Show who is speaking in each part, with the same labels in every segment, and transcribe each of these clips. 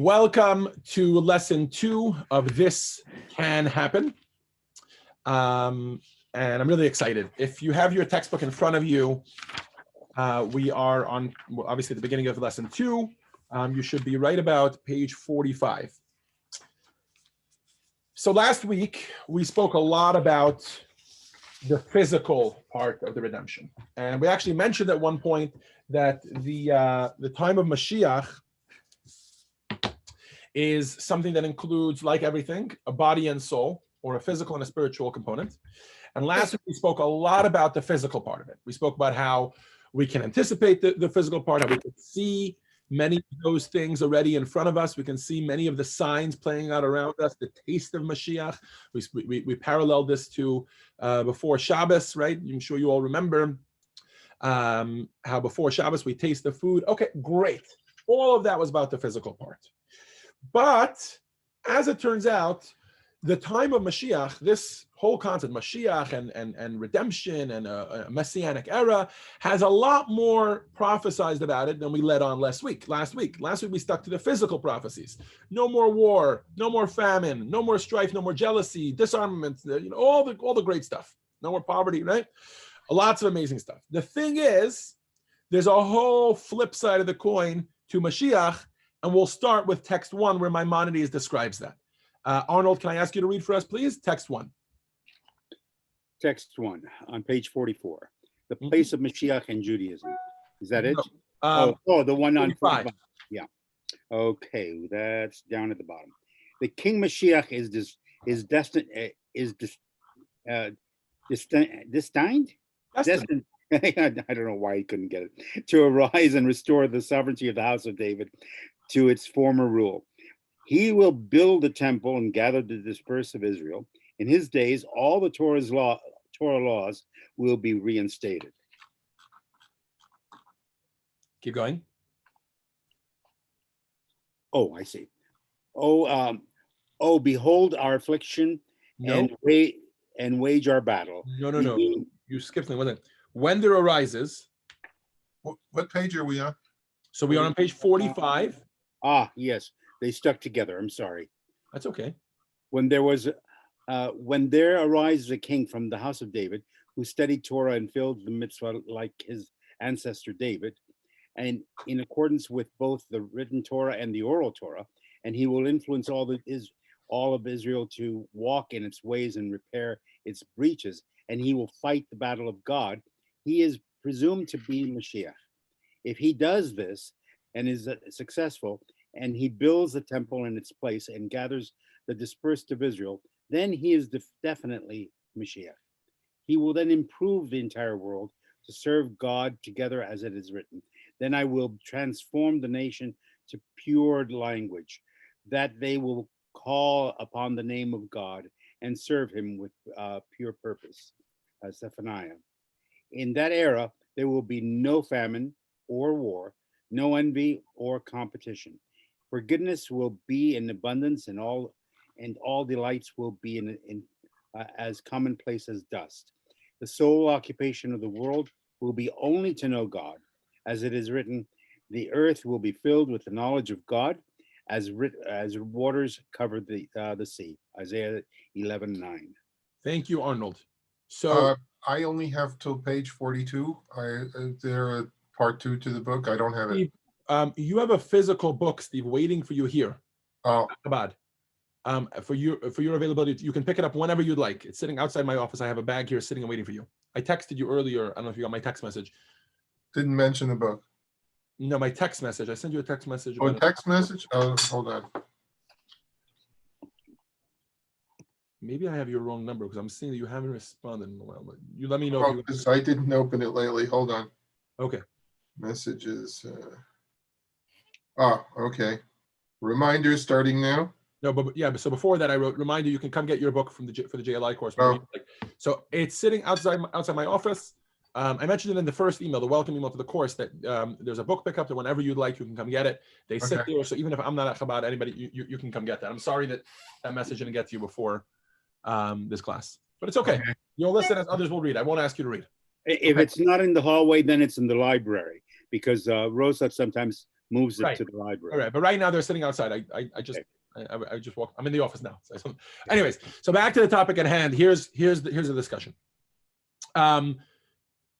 Speaker 1: Welcome to lesson 2 of This Can Happen. And I'm really excited. If you have your textbook in front of you, we are on, obviously, the beginning of lesson 2. You should be right about page 45. So last week, we spoke a lot about the physical part of the redemption. And we actually mentioned at one point that the time of Mashiach is something that includes, like everything, a body and soul, or a physical and a spiritual component. And last week we spoke a lot about the physical part of it. We spoke about how we can anticipate the physical part, how we can see many of those things already in front of us. We can see many of the signs playing out around us, the taste of Mashiach. We paralleled this to before Shabbos, right? I'm sure you all remember how before Shabbos we taste the food. Okay, great. All of that was about the physical part. But as it turns out, the time of Mashiach, this whole concept, Mashiach and redemption and a messianic era, has a lot more prophesied about it than we led on last week. Last week we stuck to the physical prophecies. No more war, no more famine, no more strife, no more jealousy, disarmament, all the great stuff. No more poverty, right? Lots of amazing stuff. The thing is, there's a whole flip side of the coin to Mashiach, and we'll start with text 1, where Maimonides describes that. Arnold, can I ask you to read for us, please? Text 1.
Speaker 2: Text 1 on page 44. The place of Mashiach in Judaism. Is that it?
Speaker 1: No.
Speaker 2: The one on
Speaker 1: 45.
Speaker 2: Yeah. Okay, that's down at the bottom. The King Mashiach is destined. I don't know why he couldn't get it. To arise and restore the sovereignty of the house of David to its former rule. He will build a temple and gather the dispersed of Israel. In his days, all the Torah laws will be reinstated.
Speaker 1: Keep going.
Speaker 2: Oh, I see. Behold our affliction and wage our battle.
Speaker 1: No. You skipped something, wasn't it? When there arises.
Speaker 3: What page are we on?
Speaker 1: So we are on page 45.
Speaker 2: Yes. They stuck together. I'm sorry.
Speaker 1: That's okay.
Speaker 2: When there arises a king from the house of David who studied Torah and filled the mitzvah like his ancestor David, and in accordance with both the written Torah and the oral Torah, and he will influence all of Israel to walk in its ways and repair its breaches, and he will fight the battle of God. He is presumed to be Mashiach. If he does this and is successful, and he builds the temple in its place and gathers the dispersed of Israel, then he is definitely Mashiach. He will then improve the entire world to serve God together as it is written. Then I will transform the nation to pure language, that they will call upon the name of God and serve him with pure purpose. Zephaniah. In that era, there will be no famine or war, no envy or competition. Forgiveness will be in abundance, and all delights will be in as commonplace as dust. The sole occupation of the world will be only to know God, as it is written, the earth will be filled with the knowledge of God, as waters cover the sea. Isaiah 11:9.
Speaker 1: Thank you, Arnold. So
Speaker 3: I only have till page 42. Is there a part 2 to the book? I don't have it.
Speaker 1: You have a physical book, Steve, waiting for you here.
Speaker 3: Oh,
Speaker 1: Chabad. For your availability, you can pick it up whenever you'd like. It's sitting outside my office. I have a bag here sitting and waiting for you. I texted you earlier. I don't know if you got my text message.
Speaker 3: didn't mention the book.
Speaker 1: No, my text message. I sent you a text message.
Speaker 3: Oh, text message? Oh, hold on.
Speaker 1: Maybe I have your wrong number because I'm seeing that you haven't responded in a while. But you let me know.
Speaker 3: Oh, because I didn't open it lately. Hold on.
Speaker 1: Okay.
Speaker 3: Messages. Okay. Reminders starting now.
Speaker 1: No, but yeah. So before that, I wrote reminder. You can come get your book for the JLI course.
Speaker 3: Oh.
Speaker 1: So it's sitting outside my office. I mentioned it in the first email, the welcome email to the course, that there's a book pickup that whenever you'd like, you can come get it. They sit there, so even if I'm not at Chabad, anybody, you can come get that. I'm sorry that message didn't get to you before this class, but it's okay. You'll listen as others will read. I won't ask you to read.
Speaker 2: If it's not in the hallway, then it's in the library, because Rosa sometimes moves it
Speaker 1: Right.
Speaker 2: to the library.
Speaker 1: All right, but right now they're sitting outside. I just walk. I'm in the office now. So, anyways, so back to the topic at hand. Here's the discussion.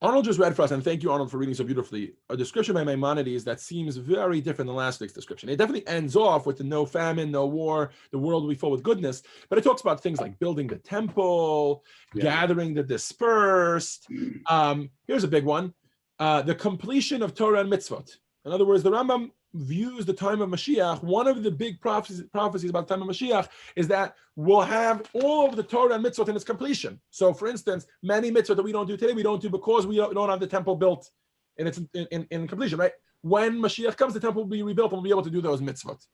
Speaker 1: Arnold just read for us, and thank you, Arnold, for reading so beautifully, a description by Maimonides that seems very different than last week's description. It definitely ends off with the no famine, no war, the world will be full with goodness, but it talks about things like building the temple, gathering the dispersed. Here's a big one, the completion of Torah and mitzvot. In other words, the Rambam views the time of Mashiach. One of the big prophecies about the time of Mashiach is that we'll have all of the Torah and mitzvot in its completion. So, for instance, many mitzvot that we don't do today, we don't do because we don't have the temple built in its in completion, right? When Mashiach comes, the temple will be rebuilt and we'll be able to do those mitzvot.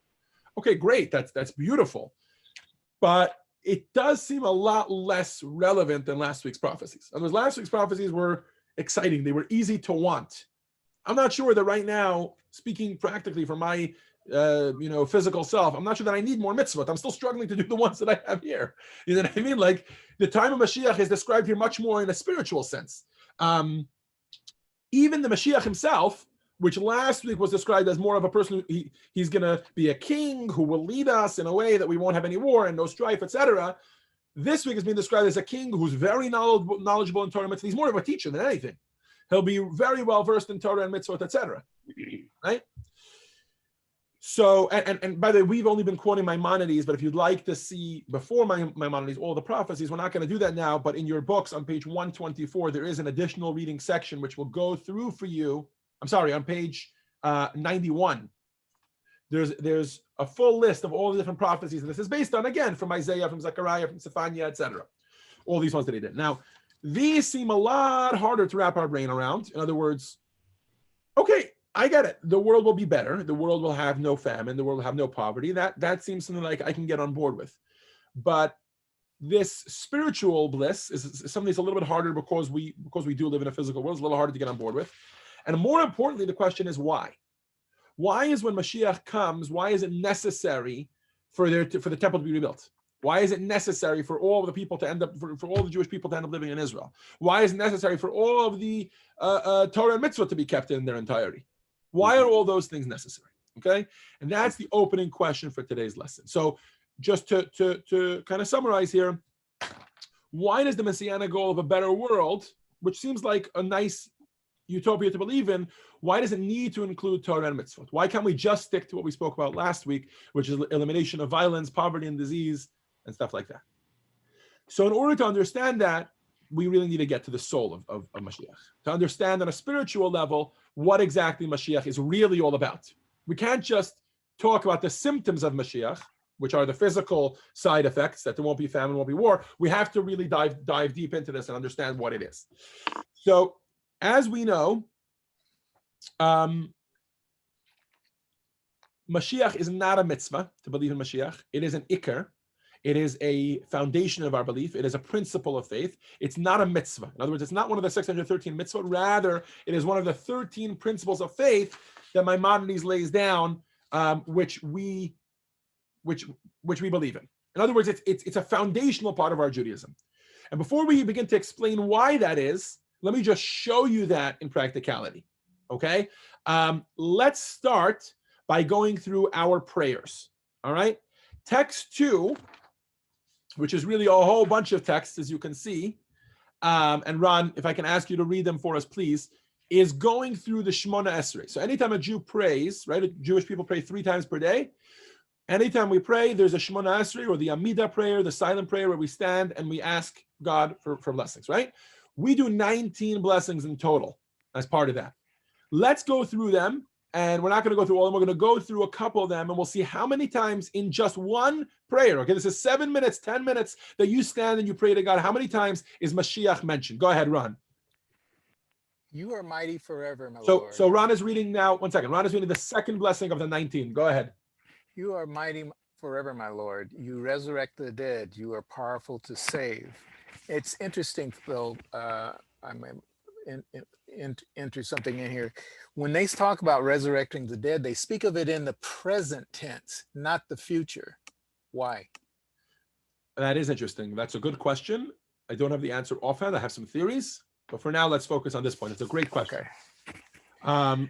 Speaker 1: Okay, great. That's beautiful. But it does seem a lot less relevant than last week's prophecies. In other words, last week's prophecies were exciting. They were easy to want. I'm not sure that right now, speaking practically for my physical self, I'm not sure that I need more mitzvot. I'm still struggling to do the ones that I have here. You know what I mean? Like the time of Mashiach is described here much more in a spiritual sense. Even the Mashiach himself, which last week was described as more of a person, he's going to be a king who will lead us in a way that we won't have any war and no strife, etc. This week is being described as a king who's very knowledgeable in Torah and mitzvah. He's more of a teacher than anything. He'll be very well versed in Torah and mitzvot, etc. Right? So, and by the way, we've only been quoting Maimonides, but if you'd like to see before Maimonides all the prophecies, we're not going to do that now. But in your books on page 124, there is an additional reading section which will go through for you. I'm sorry, on page 91. There's a full list of all the different prophecies, and this is based on, again, from Isaiah, from Zechariah, from Zephaniah, etc. All these ones that he did. Now, these seem a lot harder to wrap our brain around. In other words, okay, I get it. The world will be better. The world will have no famine. The world will have no poverty. That seems something like I can get on board with. But this spiritual bliss is something that's a little bit harder because we do live in a physical world. It's a little harder to get on board with. And more importantly, the question is why? Why is when Mashiach comes, why is it necessary for the temple to be rebuilt? Why is it necessary for all of the people to end up, for all the Jewish people to end up living in Israel? Why is it necessary for all of the Torah and mitzvah to be kept in their entirety? Why are all those things necessary? Okay, and that's the opening question for today's lesson. So, just to kind of summarize here, why does the messianic goal of a better world, which seems like a nice utopia to believe in, why does it need to include Torah and mitzvot? Why can't we just stick to what we spoke about last week, which is elimination of violence, poverty, and disease, and stuff like that? So in order to understand that, we really need to get to the soul of Mashiach, to understand on a spiritual level what exactly Mashiach is really all about. We can't just talk about the symptoms of Mashiach, which are the physical side effects, that there won't be famine, won't be war. We have to really dive deep into this and understand what it is. So as we know, Mashiach is not a mitzvah to believe in Mashiach. It is an ikar. It is a foundation of our belief. It is a principle of faith. It's not a mitzvah. In other words, it's not one of the 613 mitzvot. Rather, it is one of the 13 principles of faith that Maimonides lays down, which we believe in. In other words, it's a foundational part of our Judaism. And before we begin to explain why that is, let me just show you that in practicality. Okay? Let's start by going through our prayers. All right? Text 2, which is really a whole bunch of texts, as you can see, and Ron, if I can ask you to read them for us, please, is going through the Shemona Esrei. So anytime a Jew prays, right, Jewish people pray 3 times per day. Anytime we pray, there's a Shemona Esrei, or the Amidah prayer, the silent prayer, where we stand and we ask God for blessings, right? We do 19 blessings in total as part of that. Let's go through them. And we're not going to go through all of them. We're going to go through a couple of them, and we'll see how many times in just one prayer, okay, this is 7 minutes, 10 minutes that you stand and you pray to God. How many times is Mashiach mentioned? Go ahead, Ron.
Speaker 4: You are mighty forever, my
Speaker 1: So,
Speaker 4: Lord.
Speaker 1: so Ron is reading now. 1 second. Ron is reading the second blessing of the 19. Go ahead.
Speaker 4: You are mighty forever, my Lord. You resurrect the dead. You are powerful to save. It's interesting, though. I'm enter something in here. When they talk about resurrecting the dead, they speak of it in the present tense, not the future. Why?
Speaker 1: That is interesting. That's a good question. I don't have the answer offhand. I have some theories, but for now, let's focus on this point. It's a great question. And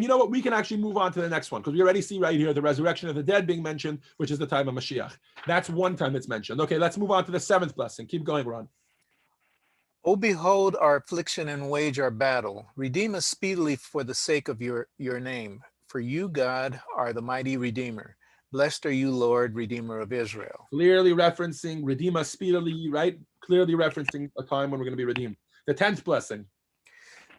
Speaker 1: you know what? We can actually move on to the next one because we already see right here the resurrection of the dead being mentioned, which is the time of Mashiach. That's one time it's mentioned. Okay, let's move on to the seventh blessing. Keep going, Ron.
Speaker 4: O behold our affliction and wage our battle. Redeem us speedily for the sake of your name. For you, God, are the mighty Redeemer. Blessed are you, Lord, Redeemer of Israel.
Speaker 1: Clearly referencing redeem us speedily, right? Clearly referencing a time when we're going to be redeemed. The 10th blessing.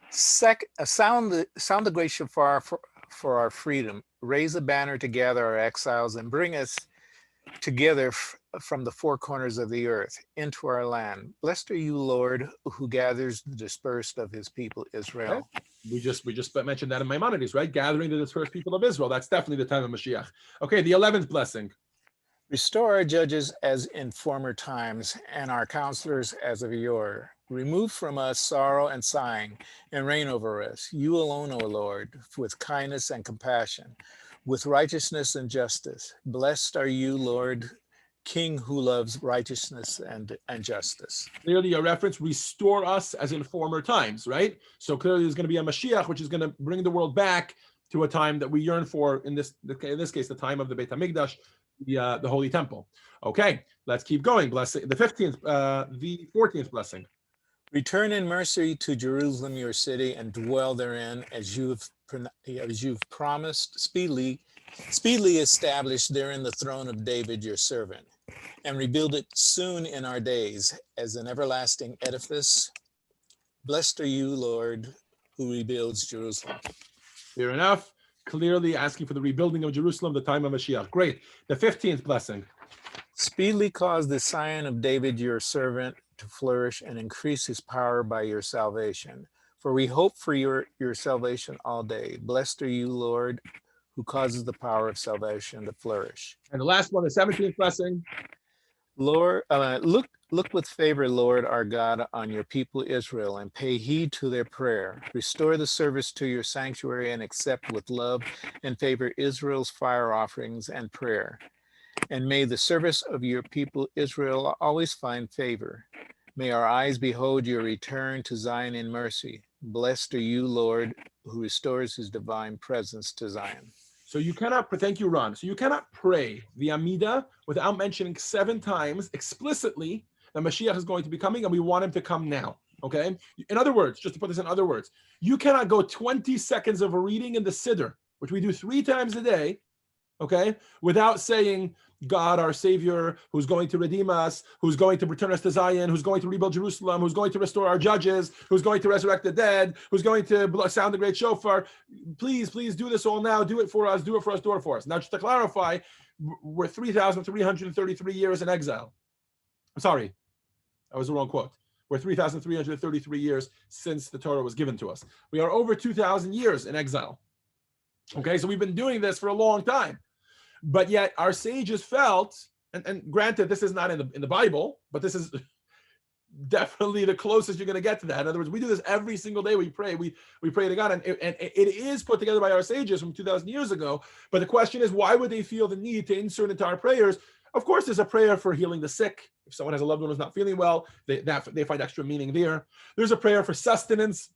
Speaker 4: Sound the great shofar for our freedom. Raise a banner to gather our exiles and bring us together from the four corners of the earth into our land. Blessed are you, Lord, who gathers the dispersed of his people Israel.
Speaker 1: Okay. We just mentioned that in Maimonides, right? Gathering the dispersed people of Israel. That's definitely the time of Mashiach. Okay, the 11th blessing.
Speaker 4: Restore our judges as in former times, and our counselors as of yore. Remove from us sorrow and sighing, and reign over us. You alone, O Lord, with kindness and compassion, with righteousness and justice. Blessed are you, Lord, King who loves righteousness and justice.
Speaker 1: Clearly a reference, restore us as in former times, right? So clearly there's going to be a Mashiach, which is going to bring the world back to a time that we yearn for, in this case, the time of the Beit HaMikdash, the Holy Temple. Okay, let's keep going. Blessing, the 14th blessing.
Speaker 4: Return in mercy to Jerusalem, your city, and dwell therein as you've promised, speedily establish therein the throne of David, your servant, and rebuild it soon in our days as an everlasting edifice. Blessed are you, Lord, who rebuilds Jerusalem.
Speaker 1: Fair enough. Clearly asking for the rebuilding of Jerusalem, the time of Mashiach. Great. The 15th blessing.
Speaker 4: Speedily cause the Scion of David, your servant, to flourish and increase his power by your salvation. For we hope for your salvation all day. Blessed are you, Lord, who causes the power of salvation to flourish.
Speaker 1: And the last one, the 17th blessing.
Speaker 4: Lord, look with favor, Lord our God, on your people Israel, and pay heed to their prayer. Restore the service to your sanctuary, and accept with love and favor Israel's fire offerings and prayer. And may the service of your people Israel always find favor. May our eyes behold your return to Zion in mercy. Blessed are you, Lord, who restores his divine presence to Zion.
Speaker 1: So you cannot, thank you, Ron. So you cannot pray the Amidah without mentioning 7 times explicitly that Mashiach is going to be coming and we want him to come now. Okay? In other words, just to put this in other words, you cannot go 20 seconds of a reading in the Siddur, which we do 3 times a day, okay, without saying, God, our Savior, who's going to redeem us, who's going to return us to Zion, who's going to rebuild Jerusalem, who's going to restore our judges, who's going to resurrect the dead, who's going to sound the great shofar. Please do this all now. Do it for us, do it for us, do it for us. Now, just to clarify, we're 3,333 years in exile. I'm sorry, that was the wrong quote. We're 3,333 years since the Torah was given to us. We are over 2,000 years in exile. Okay, so we've been doing this for a long time. But yet our sages felt, and granted, this is not in the Bible, but this is definitely the closest you're going to get to that. In other words, we do this every single day. We pray to God, and it is put together by our sages from 2,000 years ago. But the question is, why would they feel the need to insert into our prayers? Of course, there's a prayer for healing the sick. If someone has a loved one who's not feeling well, they find extra meaning there. There's a prayer for sustenance,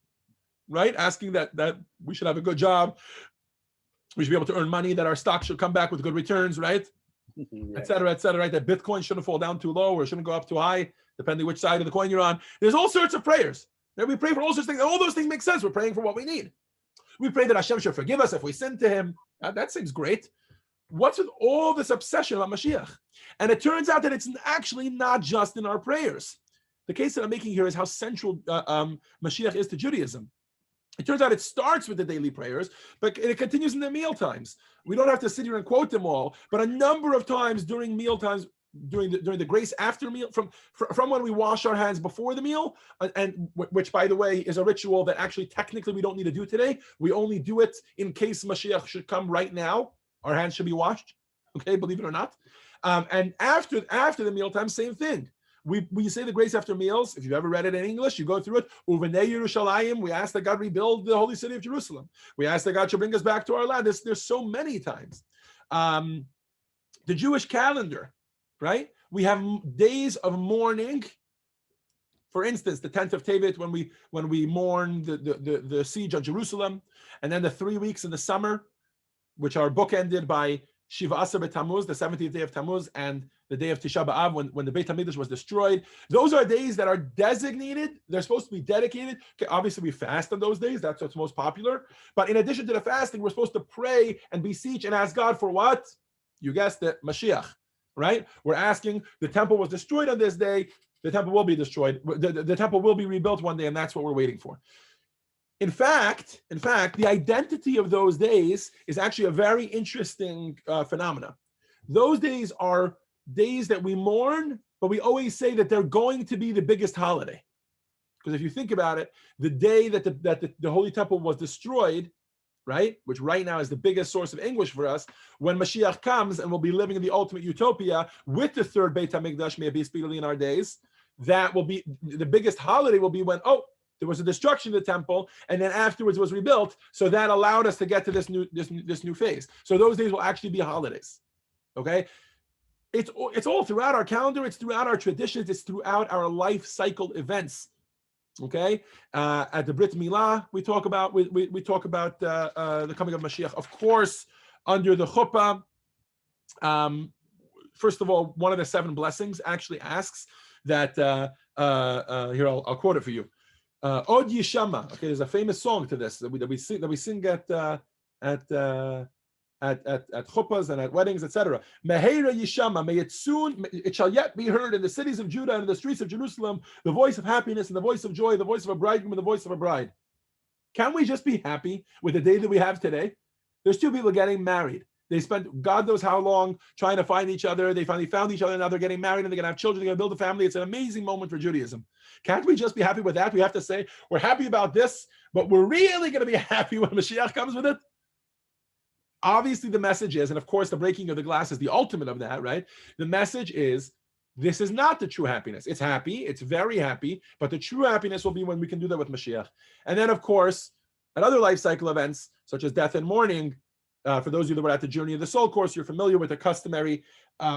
Speaker 1: right? Asking that we should have a good job. We should be able to earn money, that our stock should come back with good returns, right? Et cetera, right? That Bitcoin shouldn't fall down too low or shouldn't go up too high, depending which side of the coin you're on. There's all sorts of prayers. We pray for all sorts of things. All those things make sense. We're praying for what we need. We pray that Hashem should forgive us if we sin to him. That seems great. What's with all this obsession about Mashiach? And it turns out that it's actually not just in our prayers. The case that I'm making here is how central Mashiach is to Judaism. It turns out it starts with the daily prayers, but it continues in the meal times. We don't have to sit here and quote them all, but a number of times during meal times, during the grace after meal, from when we wash our hands before the meal, and which, by the way, is a ritual that actually technically we don't need to do today. We only do it in case Mashiach should come right now. Our hands should be washed, okay, believe it or not. And after the meal time, same thing. We say the grace after meals. If you've ever read it in English, you go through it. Uvenei Yerushalayim, we ask that God rebuild the holy city of Jerusalem. We ask that God should bring us back to our land. There's so many times. The Jewish calendar, right? We have days of mourning For instance, the 10th of Tevet, when we mourn the siege of Jerusalem, and then the 3 weeks in the summer, which are bookended by Shiva Asar B'Tammuz, the 17th day of Tammuz, and the day of Tisha B'Av, when the Beit HaMikdash was destroyed. Those are days that are designated. They're supposed to be dedicated. Okay, obviously, we fast on those days. That's what's most popular. But in addition to the fasting, we're supposed to pray and beseech and ask God for what? You guessed it, Mashiach, right? We're asking, the temple was destroyed on this day. The temple will be destroyed. The temple will be rebuilt one day, and that's what we're waiting for. In fact, the identity of those days is actually a very interesting phenomena. Those days are days that we mourn, but we always say that they're going to be the biggest holiday. Because if you think about it, the day that the Holy Temple was destroyed, right, which right now is the biggest source of anguish for us, when Mashiach comes and we'll be living in the ultimate utopia with the third Beit HaMikdash, may it be speedily in our days, that will be the biggest holiday will be when, there was a destruction of the temple, and then afterwards it was rebuilt. So that allowed us to get to this new phase. So those days will actually be holidays. Okay, it's all throughout our calendar. It's throughout our traditions. It's throughout our life cycle events. Okay, at the Brit Milah we talk about the coming of Mashiach. Of course, under the chuppah. First of all, one of the 7 blessings actually asks that. Here, I'll quote it for you. Od Yishama. Okay, there's a famous song to this that we sing at chuppahs and at weddings, etc. Meheira Yishama. May it shall yet be heard in the cities of Judah and in the streets of Jerusalem, the voice of happiness and the voice of joy, the voice of a bridegroom and the voice of a bride. Can we just be happy with the day that we have today? There's 2 people getting married. They spent God knows how long trying to find each other. They finally found each other. Now they're getting married and they're going to have children. They're going to build a family. It's an amazing moment for Judaism. Can't we just be happy with that? We have to say, we're happy about this, but we're really going to be happy when Mashiach comes with it. Obviously, the message is, and of course, the breaking of the glass is the ultimate of that, right? The message is, this is not the true happiness. It's happy. It's very happy. But the true happiness will be when we can do that with Mashiach. And then, of course, at other life cycle events, such as death and mourning, for those of you that were at the Journey of the Soul course, you're familiar with the customary,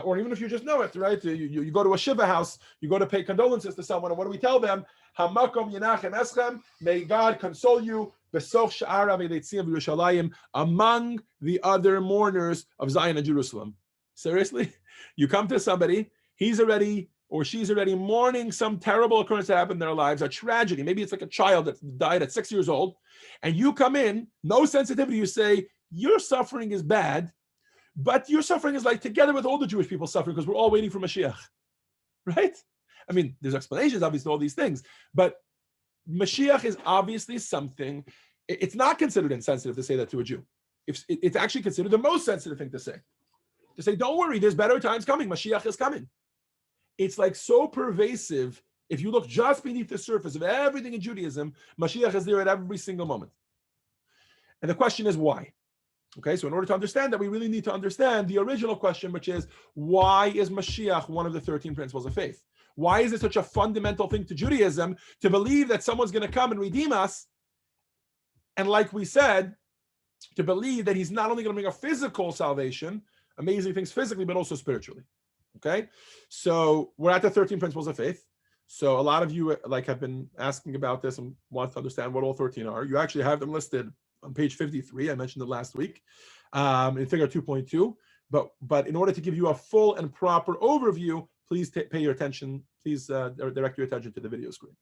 Speaker 1: or even if you just know it, right? You go to a Shiva house, you go to pay condolences to someone, and what do we tell them? Hamakom Yenachem Eschem, may God console you, Besoch Sha'ara V'Leitzim V'Yerushalayim, among the other mourners of Zion and Jerusalem. Seriously? You come to somebody, he's already or she's already mourning some terrible occurrence that happened in their lives, a tragedy. Maybe it's like a child that died at 6 years old, and you come in, no sensitivity, you say, your suffering is bad, but your suffering is like together with all the Jewish people suffering because we're all waiting for Mashiach, right? I mean, there's explanations, obviously, to all these things, but Mashiach is obviously something, it's not considered insensitive to say that to a Jew. It's actually considered the most sensitive thing to say, don't worry, there's better times coming, Mashiach is coming. It's like so pervasive. If you look just beneath the surface of everything in Judaism, Mashiach is there at every single moment. And the question is why? Okay, so in order to understand that, we really need to understand the original question, which is, why is Mashiach one of the 13 principles of faith? Why is it such a fundamental thing to Judaism to believe that someone's going to come and redeem us? And like we said, to believe that he's not only going to bring a physical salvation, amazing things physically, but also spiritually. Okay, so we're at the 13 principles of faith. So a lot of you have been asking about this and want to understand what all 13 are. You actually have them listed on page 53. I mentioned it last week in figure 2.2. But in order to give you a full and proper overview, please pay your attention. Please direct your attention to the video screen.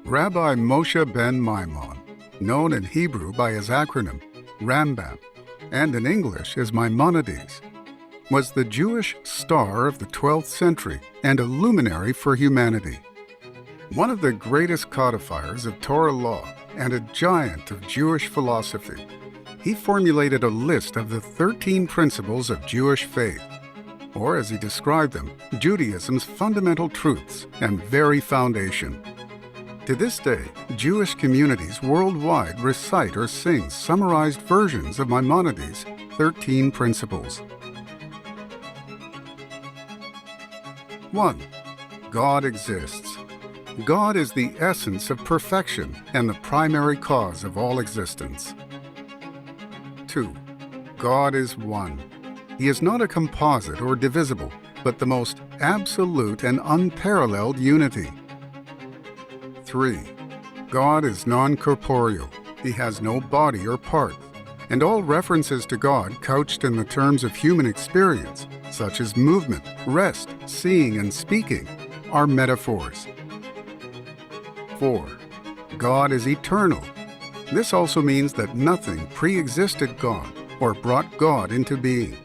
Speaker 5: Rabbi Moshe ben Maimon, known in Hebrew by his acronym Rambam, and in English as Maimonides, was the Jewish star of the 12th century and a luminary for humanity. One of the greatest codifiers of Torah law and a giant of Jewish philosophy, he formulated a list of the 13 principles of Jewish faith, or as he described them, Judaism's fundamental truths and very foundation. To this day, Jewish communities worldwide recite or sing summarized versions of Maimonides' 13 principles. 1. God exists. God is the essence of perfection and the primary cause of all existence. 2. God is one. He is not a composite or divisible, but the most absolute and unparalleled unity. 3. God is non-corporeal. He has no body or parts, and all references to God couched in the terms of human experience, such as movement, rest, seeing, and speaking, are metaphors. 4. God is eternal. This also means that nothing pre-existed God or brought God into being.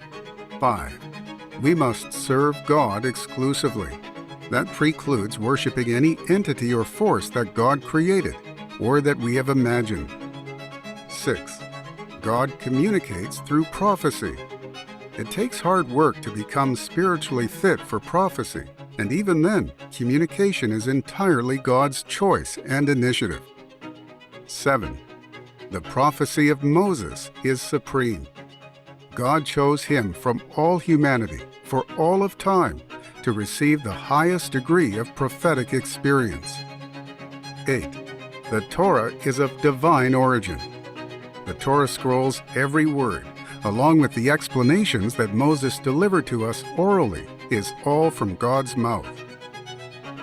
Speaker 5: 5. We must serve God exclusively. That precludes worshiping any entity or force that God created or that we have imagined. 6. God communicates through prophecy. It takes hard work to become spiritually fit for prophecy, and even then, communication is entirely God's choice and initiative. 7. The prophecy of Moses is supreme. God chose him from all humanity, for all of time, to receive the highest degree of prophetic experience. 8. The Torah is of divine origin. The Torah scrolls every word, along with the explanations that Moses delivered to us orally, is all from God's mouth.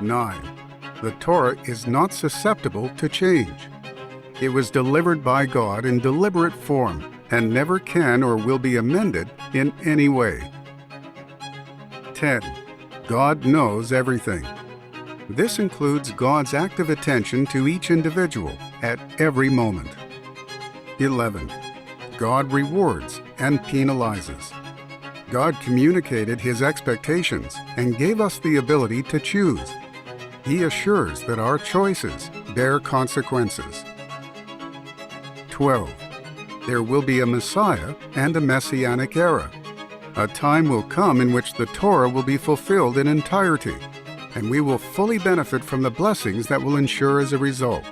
Speaker 5: 9. The Torah is not susceptible to change. It was delivered by God in deliberate form and never can or will be amended in any way. 10. God knows everything. This includes God's active attention to each individual at every moment. 11. God rewards and penalizes. God communicated his expectations and gave us the ability to choose. He assures that our choices bear consequences. 12. There will be a Messiah and a Messianic era. A time will come in which the Torah will be fulfilled in entirety, and we will fully benefit from the blessings that will ensure as a result.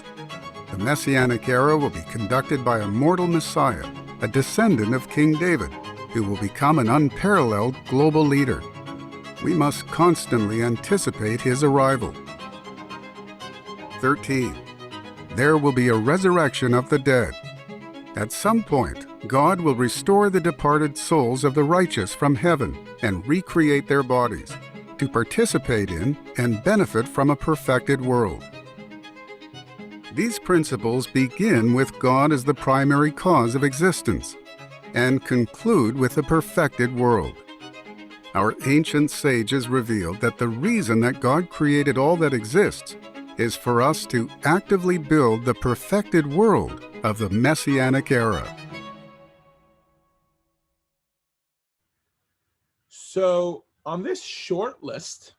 Speaker 5: The Messianic era will be conducted by a mortal Messiah, a descendant of King David, who will become an unparalleled global leader. We must constantly anticipate his arrival. 13. There will be a resurrection of the dead. At some point, God will restore the departed souls of the righteous from heaven and recreate their bodies, to participate in and benefit from a perfected world. These principles begin with God as the primary cause of existence and conclude with a perfected world. Our ancient sages revealed that the reason that God created all that exists is for us to actively build the perfected world of the Messianic era.
Speaker 1: So on this short list,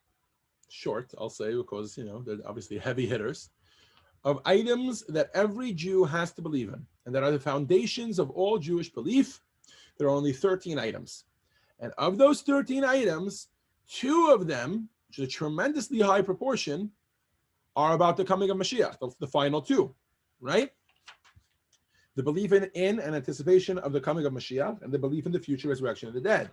Speaker 1: I'll say, because, they're obviously heavy hitters, of items that every Jew has to believe in and that are the foundations of all Jewish belief, there are only 13 items. And of those 13 items, 2 of them, which is a tremendously high proportion, are about the coming of Mashiach, the final 2, right? The belief in and anticipation of the coming of Mashiach, and the belief in the future resurrection of the dead.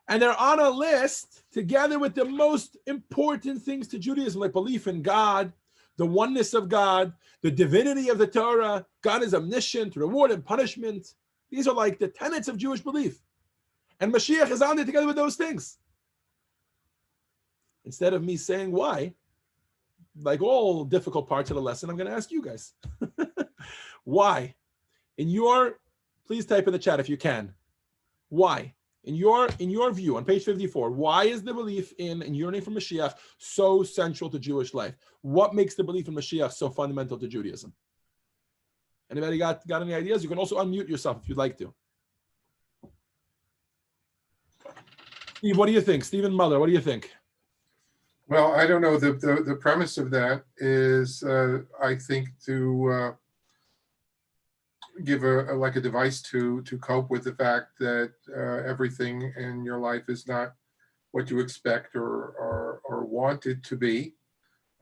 Speaker 1: And they're on a list together with the most important things to Judaism, like belief in God, the oneness of God, the divinity of the Torah, God is omniscient, reward and punishment. These are like the tenets of Jewish belief. And Mashiach is on there together with those things. Instead of me saying why, like all difficult parts of the lesson, I'm going to ask you guys. Why? Please type in the chat if you can. Why? In your view, on page 54, why is the belief in and yearning for Mashiach so central to Jewish life? What makes the belief in Mashiach so fundamental to Judaism? Anybody got any ideas? You can also unmute yourself if you'd like to. Steve, what do you think? Stephen Muller, what do you think?
Speaker 3: Well, I don't know. The premise of that is, I think, to give a device to cope with the fact that everything in your life is not what you expect or want it to be.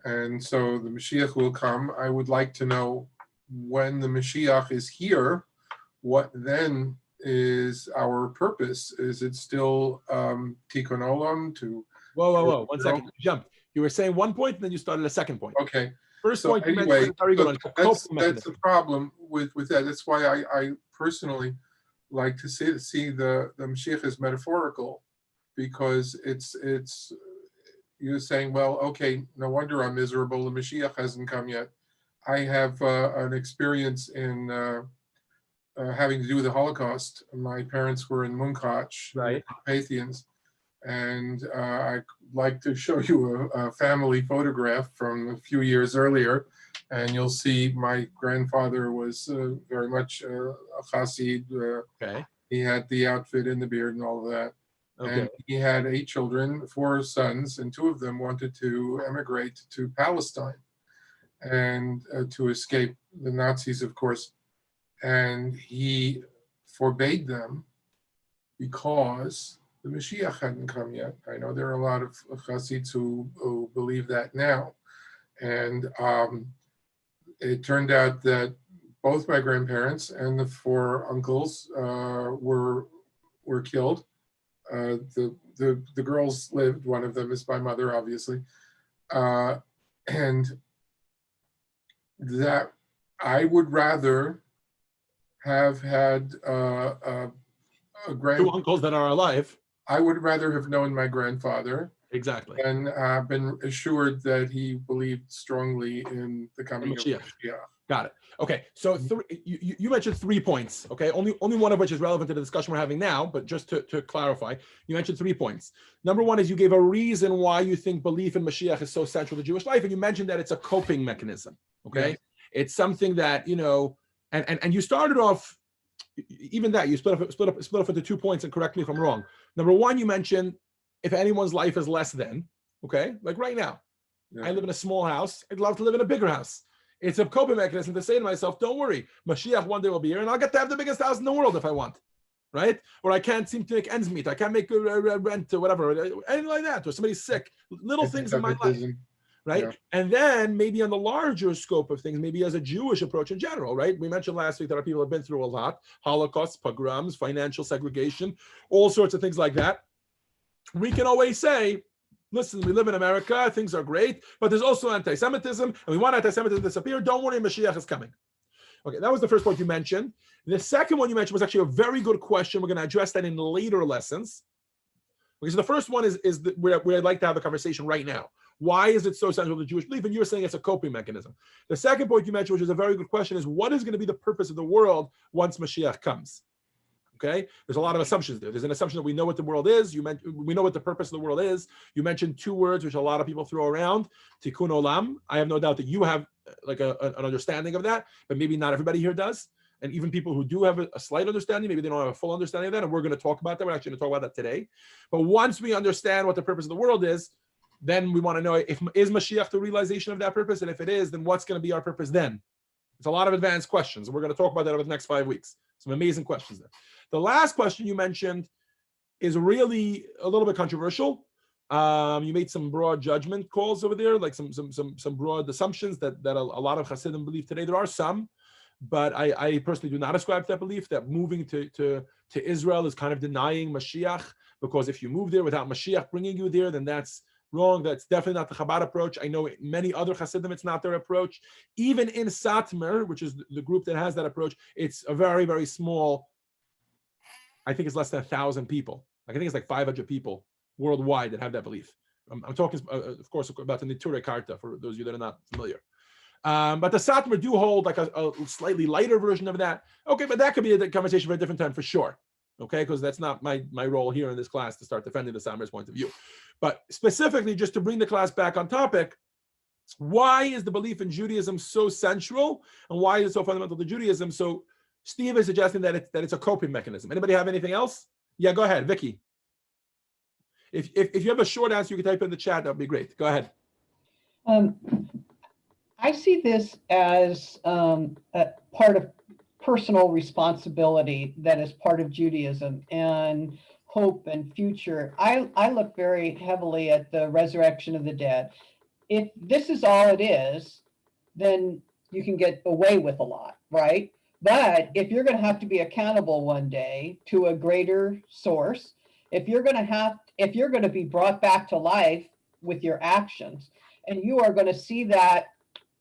Speaker 3: And so the Mashiach will come. I would like to know, when the Mashiach is here, what then is our purpose? Is it still tikkun olam to?
Speaker 1: Whoa, 1 second. You jumped. You were saying one point, and then you started a second point.
Speaker 3: Okay.
Speaker 1: First
Speaker 3: So
Speaker 1: point you
Speaker 3: anyway,
Speaker 1: mentioned, very good.
Speaker 3: that's the problem with that. That's why I personally like to see the Mashiach as metaphorical, because it's you're saying, well, okay, no wonder I'm miserable. The Mashiach hasn't come yet. I have an experience in having to do with the Holocaust. My parents were in Munkach,
Speaker 1: Right.
Speaker 3: Carpathians, and I'd like to show you a family photograph from a few years earlier, and you'll see my grandfather was very much a Chassid.
Speaker 1: Okay.
Speaker 3: He had the outfit and the beard and all of that.
Speaker 1: Okay.
Speaker 3: And he had 8 children, 4 sons, and 2 of them wanted to emigrate to Palestine and to escape the Nazis, of course. And he forbade them because the Mashiach hadn't come yet. I know there are a lot of Hasids who believe that now. And it turned out that both my grandparents and the 4 uncles were killed. The girls lived. One of them is my mother, obviously, and that I would rather have had a
Speaker 1: 2 uncles that are alive.
Speaker 3: I would rather have known my grandfather
Speaker 1: Exactly.
Speaker 3: and been assured that he believed strongly in the coming of
Speaker 1: Mashiach.
Speaker 3: Mashiach.
Speaker 1: Got it. Okay, so you mentioned 3 points. Okay, only one of which is relevant to the discussion we're having now. But just to clarify, you mentioned 3 points. Number 1 is you gave a reason why you think belief in Mashiach is so central to Jewish life, and you mentioned that it's a coping mechanism. Okay,
Speaker 3: Yes.
Speaker 1: It's something that and you started off even that you split up into 2 points. And correct me if I'm wrong. Number 1, you mentioned if anyone's life is less than, okay, like right now,
Speaker 3: Yeah.
Speaker 1: I live in a small house. I'd love to live in a bigger house. It's a coping mechanism to say to myself, don't worry, Mashiach one day will be here and I'll get to have the biggest house in the world if I want, right? Or I can't seem to make ends meet. I can't make rent or whatever, anything like that. Or somebody's sick, little things in my life, right?
Speaker 3: Yeah.
Speaker 1: And then maybe on the larger scope of things, maybe as a Jewish approach in general, right? We mentioned last week that our people have been through a lot, Holocaust, pogroms, financial segregation, all sorts of things like that. We can always say, listen, we live in America, things are great, but there's also anti-Semitism, and we want anti-Semitism to disappear. Don't worry, Mashiach is coming. Okay, that was the first point you mentioned. The second one you mentioned was actually a very good question. We're going to address that in later lessons. Okay, so the first one is where I'd like to have a conversation right now. Why is it so central to Jewish belief? And you're saying it's a coping mechanism. The second point you mentioned, which is a very good question, is what is going to be the purpose of the world once Mashiach comes? Okay, there's a lot of assumptions there. There's an assumption that we know what the world is. We know what the purpose of the world is. You mentioned 2 words which a lot of people throw around: tikkun olam. I have no doubt that you have like an understanding of that, but maybe not everybody here does. And even people who do have a slight understanding, maybe they don't have a full understanding of that. And we're going to talk about that. We're actually going to talk about that today. But once we understand what the purpose of the world is, then we want to know is Mashiach the realization of that purpose, and if it is, then what's going to be our purpose then? It's a lot of advanced questions, and we're going to talk about that over the next 5 weeks. Some amazing questions there. The last question you mentioned is really a little bit controversial. You made some broad judgment calls over there, like some broad assumptions that a lot of Hasidim believe today. There are some, but I personally do not ascribe to that belief that moving to Israel is kind of denying Mashiach, because if you move there without Mashiach bringing you there, then that's wrong. That's definitely not the Chabad approach. I know many other Hasidim, it's not their approach. Even in Satmar, which is the group that has that approach, it's a very, very small, I think it's less than 1,000 people. I think it's like 500 people worldwide that have that belief. I'm talking, of course, about the Niture Karta, for those of you that are not familiar. But the Satmar do hold like a slightly lighter version of that. Okay, but that could be a conversation for a different time for sure. Okay, because that's not my role here in this class to start defending the Satmar's point of view. But specifically, just to bring the class back on topic, why is the belief in Judaism so central, and why is it so fundamental to Judaism? So Steve is suggesting that it's a coping mechanism. Anybody have anything else? Yeah, go ahead, Vicky. If you have a short answer, you can type in the chat. That would be great. Go ahead.
Speaker 6: I see this as a part of personal responsibility that is part of Judaism and hope and future. I look very heavily at the resurrection of the dead. If this is all it is, then you can get away with a lot, right? But if you're going to have to be accountable one day to a greater source, if you're going to be brought back to life with your actions, and you are going to see that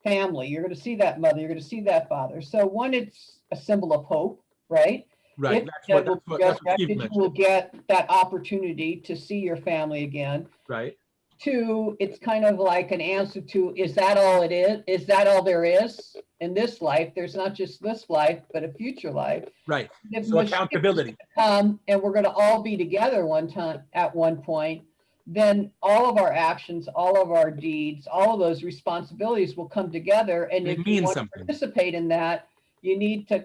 Speaker 6: family, you're going to see that mother, you're going to see that father. So one, it's a symbol of hope, right?
Speaker 1: Right.
Speaker 6: If
Speaker 1: That's
Speaker 6: that
Speaker 1: what,
Speaker 6: will
Speaker 1: that's what,
Speaker 6: be
Speaker 1: that's what Steve
Speaker 6: resurrected, you will
Speaker 1: mentioned.
Speaker 6: get that opportunity to see your family again.
Speaker 1: Right.
Speaker 6: Two, it's kind of like an answer to, is that all it is? Is that all there is in this life? There's not just this life, but a future life.
Speaker 1: Right.
Speaker 6: If
Speaker 1: So accountability.
Speaker 6: come and we're going to all be together one time at one point, then all of our actions, all of our deeds, all of those responsibilities will come together. And
Speaker 1: It
Speaker 6: if you
Speaker 1: means
Speaker 6: want
Speaker 1: something.
Speaker 6: to participate in that, you need to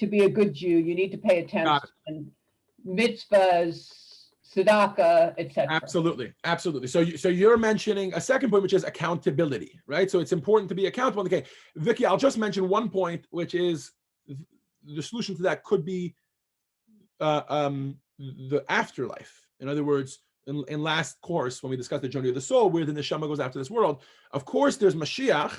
Speaker 6: be a good Jew. You need to pay
Speaker 1: Got
Speaker 6: attention, mitzvahs, tzedakah, etc.
Speaker 1: Absolutely, absolutely. So you're mentioning a second point, which is accountability, right? So it's important to be accountable. Okay, Vicky, I'll just mention one point, which is the solution to that could be the afterlife. In other words, in last course, when we discussed the journey of the soul, where the neshama goes after this world, of course, there's Mashiach,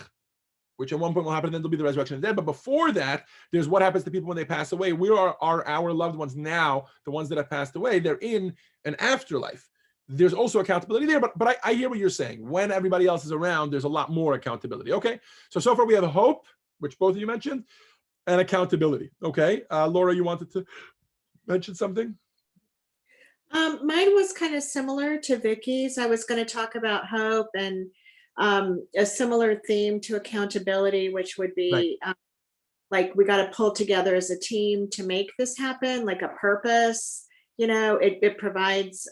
Speaker 1: which at one point will happen, and then there'll be the resurrection of the dead. But before that, there's what happens to people when they pass away. We are our loved ones now, the ones that have passed away, they're in an afterlife. There's also accountability there, but I hear what you're saying. When everybody else is around, there's a lot more accountability. Okay, so far we have hope, which both of you mentioned, and accountability. Okay, Laura, you wanted to mention something?
Speaker 7: Mine was kind of similar to Vicky's. I was going to talk about hope and a similar theme to accountability, which would be like we got to pull together as a team to make this happen, like a purpose. It provides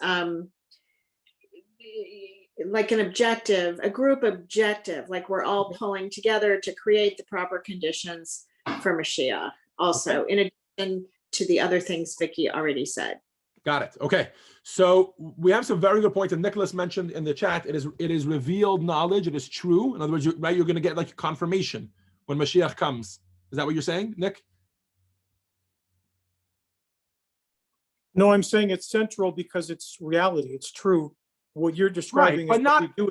Speaker 7: like an objective, a group objective, like we're all pulling together to create the proper conditions for Mashiach. Also, in addition to the other things Vicky already said.
Speaker 1: Got it. Okay. So we have some very good points. And Nicholas mentioned in the chat, it is revealed knowledge. It is true. In other words, you're going to get like confirmation when Mashiach comes. Is that what you're saying, Nick?
Speaker 8: No, I'm saying it's central because it's reality. It's true. What you're describing
Speaker 1: Right, but
Speaker 8: is
Speaker 1: not,
Speaker 8: what we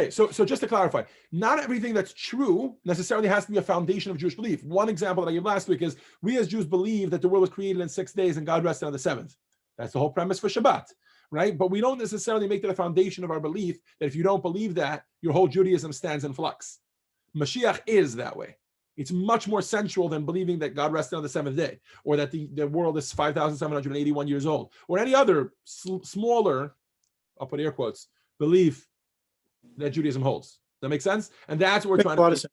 Speaker 8: do.
Speaker 1: So just to clarify, not everything that's true necessarily has to be a foundation of Jewish belief. One example that I gave last week is we as Jews believe that the world was created in 6 days and God rested on the seventh. That's the whole premise for Shabbat, right? But we don't necessarily make that a foundation of our belief that if you don't believe that, your whole Judaism stands in flux. Mashiach is that way. It's much more central than believing that God rested on the seventh day, or that the world is 5,781 years old, or any other smaller, I'll put air quotes, belief that Judaism holds. That makes sense? And that's what we're trying to do.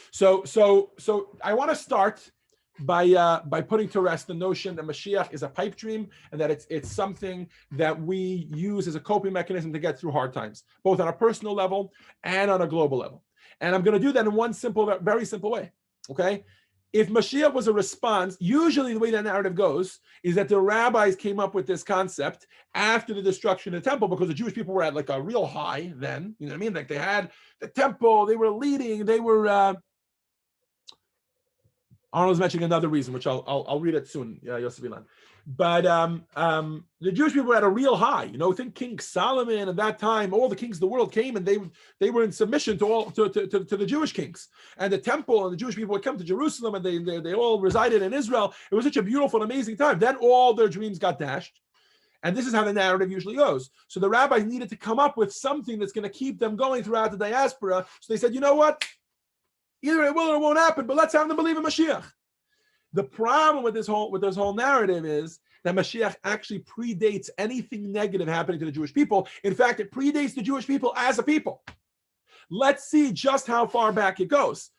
Speaker 1: So I want to start by putting to rest the notion that Mashiach is a pipe dream and that it's something that we use as a coping mechanism to get through hard times, both on a personal level and on a global level. And I'm going to do that in one very simple way. Okay? If Mashiach was a response, usually the way that narrative goes is that the rabbis came up with this concept after the destruction of the temple, because the Jewish people were at like a real high then. You know what I mean? Like they had the temple, they were leading, they were. Arnold's mentioning another reason, which I'll read it soon, Yosef Ilan. But the Jewish people were at a real high. Think King Solomon at that time. All the kings of the world came and they were in submission to the Jewish kings. And the temple and the Jewish people would come to Jerusalem and they all resided in Israel. It was such a beautiful and amazing time. Then all their dreams got dashed. And this is how the narrative usually goes. So the rabbis needed to come up with something that's going to keep them going throughout the diaspora. So they said, you know what? Either it will or it won't happen, but let's have them believe in Mashiach. The problem with this whole narrative is that Mashiach actually predates anything negative happening to the Jewish people. In fact, it predates the Jewish people as a people. Let's see just how far back it goes.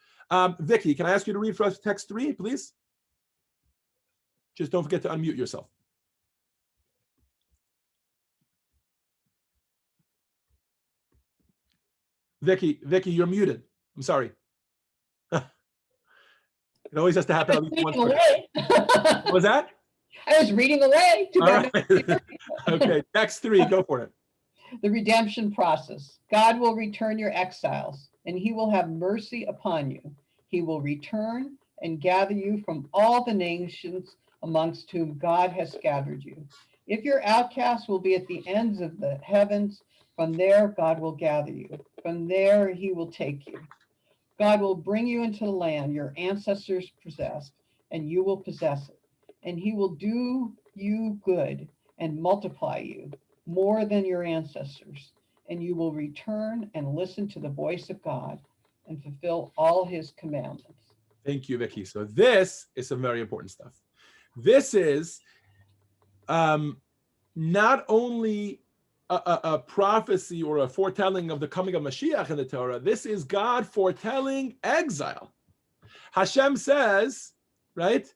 Speaker 1: Vicky, can I ask you to read for us text 3, please? Just don't forget to unmute yourself. Vicky, you're muted. I'm sorry. It always has to happen at least once. What was that?
Speaker 6: I was reading away. Too bad.
Speaker 1: Right. Okay, text 3, go for it.
Speaker 6: The redemption process. God will return your exiles, and he will have mercy upon you. He will return and gather you from all the nations amongst whom God has gathered you. If your outcasts will be at the ends of the heavens, from there God will gather you. From there he will take you. God will bring you into the land your ancestors possessed, and you will possess it. And he will do you good and multiply you more than your ancestors. And you will return and listen to the voice of God and fulfill all his commandments.
Speaker 1: Thank you, Vicky. So this is some very important stuff. This is not only a prophecy or a foretelling of the coming of Mashiach in the Torah. This is God foretelling exile. Hashem says, right,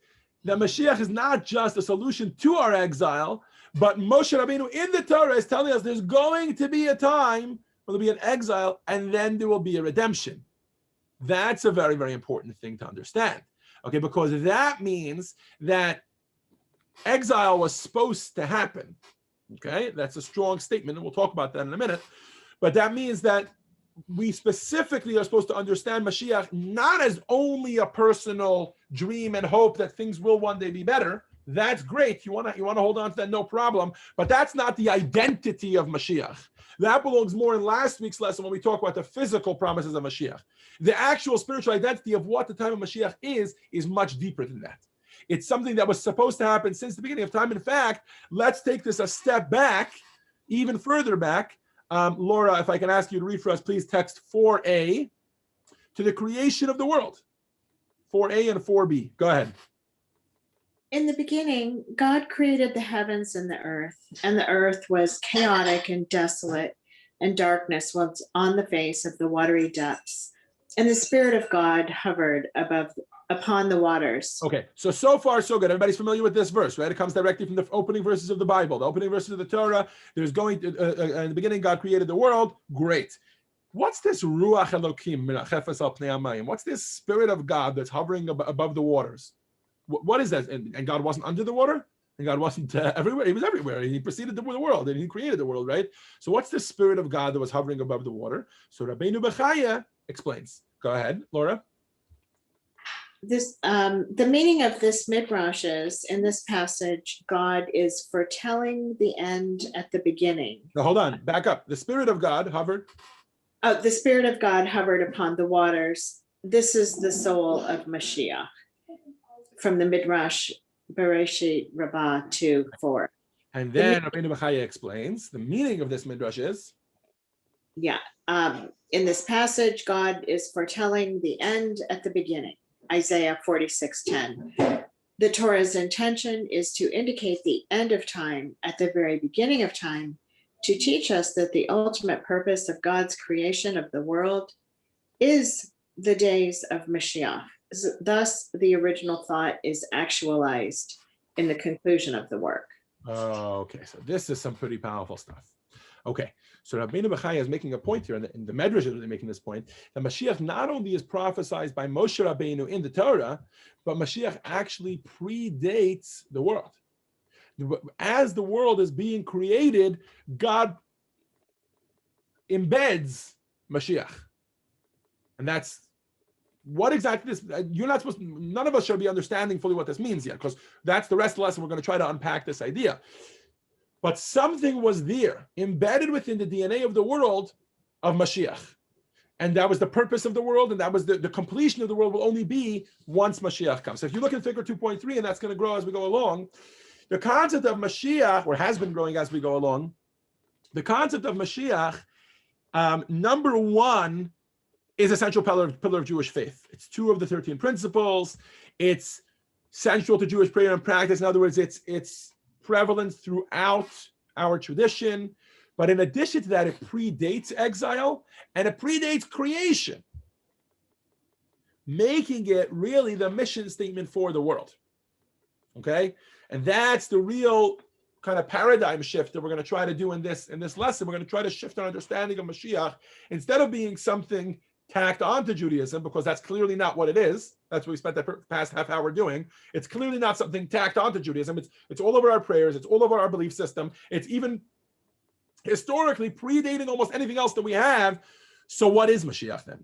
Speaker 1: that Mashiach is not just a solution to our exile, but Moshe Rabbeinu in the Torah is telling us there's going to be a time when there'll be an exile and then there will be a redemption. That's a very, very important thing to understand. Okay, because that means that exile was supposed to happen. Okay, that's a strong statement, and we'll talk about that in a minute. But that means that we specifically are supposed to understand Mashiach not as only a personal dream and hope that things will one day be better. That's great. You want to hold on to that, no problem. But that's not the identity of Mashiach. That belongs more in last week's lesson when we talk about the physical promises of Mashiach. The actual spiritual identity of what the time of Mashiach is much deeper than that. It's something that was supposed to happen since the beginning of time. In fact, let's take this a step back, even further back. Laura, if I can ask you to read for us, please text 4a to the creation of the world. 4a and 4b. Go ahead.
Speaker 7: In the beginning, God created the heavens and the earth was chaotic and desolate, and darkness was on the face of the watery depths. And the Spirit of God hovered upon the waters.
Speaker 1: Okay, so far so good. Everybody's familiar with this verse, right? It comes directly from the opening verses of the Bible, the opening verses of the Torah. There's going to, in the beginning, God created the world. Great. What's this Ruach Elokim Mirachefes al Pnei Hamayim? What's this Spirit of God that's hovering above the waters? What is that? And God wasn't under the water? And God wasn't everywhere? He was everywhere. He preceded the world and he created the world, right? So what's the Spirit of God that was hovering above the water? So Rabbeinu Bechaya explains. Go ahead, Laura.
Speaker 7: This the meaning of this midrash is, in this passage, God is foretelling the end at the beginning.
Speaker 1: Now hold on, back up. The Spirit of God hovered.
Speaker 7: Oh, the Spirit of God hovered upon the waters. This is the soul of Mashiach, from the midrash Bereshit Rabbah 2:4.
Speaker 1: And then Rabbeinu Bechaya explains the meaning of this midrash is.
Speaker 7: Yeah, in this passage, God is foretelling the end at the beginning. Isaiah 46:10. The Torah's intention is to indicate the end of time at the very beginning of time, to teach us that the ultimate purpose of God's creation of the world is the days of Mashiach. Thus, the original thought is actualized in the conclusion of the work.
Speaker 1: Okay, so this is some pretty powerful stuff. Okay, so Rabbeinu Bechaya is making a point here, and the Medrash is really making this point, that Mashiach not only is prophesied by Moshe Rabbeinu in the Torah, but Mashiach actually predates the world. As the world is being created, God embeds Mashiach. And that's what exactly this, you're not supposed to, none of us should be understanding fully what this means yet, because that's the rest of the lesson. We're going to try to unpack this idea. But something was there, embedded within the DNA of the world of Mashiach. And that was the purpose of the world, and that was the completion of the world will only be once Mashiach comes. So if you look at figure 2.3, and that's going to grow as we go along, the concept of Mashiach, or has been growing as we go along, the concept of Mashiach, number one, is a central pillar of Jewish faith. It's 2 of the 13 principles. It's central to Jewish prayer and practice. In other words, it's prevalent throughout our tradition. But in addition to that, it predates exile and it predates creation, making it really the mission statement for the world. Okay? And that's the real kind of paradigm shift that we're going to try to do in this lesson. We're going to try to shift our understanding of Mashiach instead of being something tacked onto Judaism, because that's clearly not what it is. That's what we spent the past half hour doing. It's clearly not something tacked onto Judaism. It's all over our prayers. It's all over our belief system. It's even historically predating almost anything else that we have. So what is Mashiach then?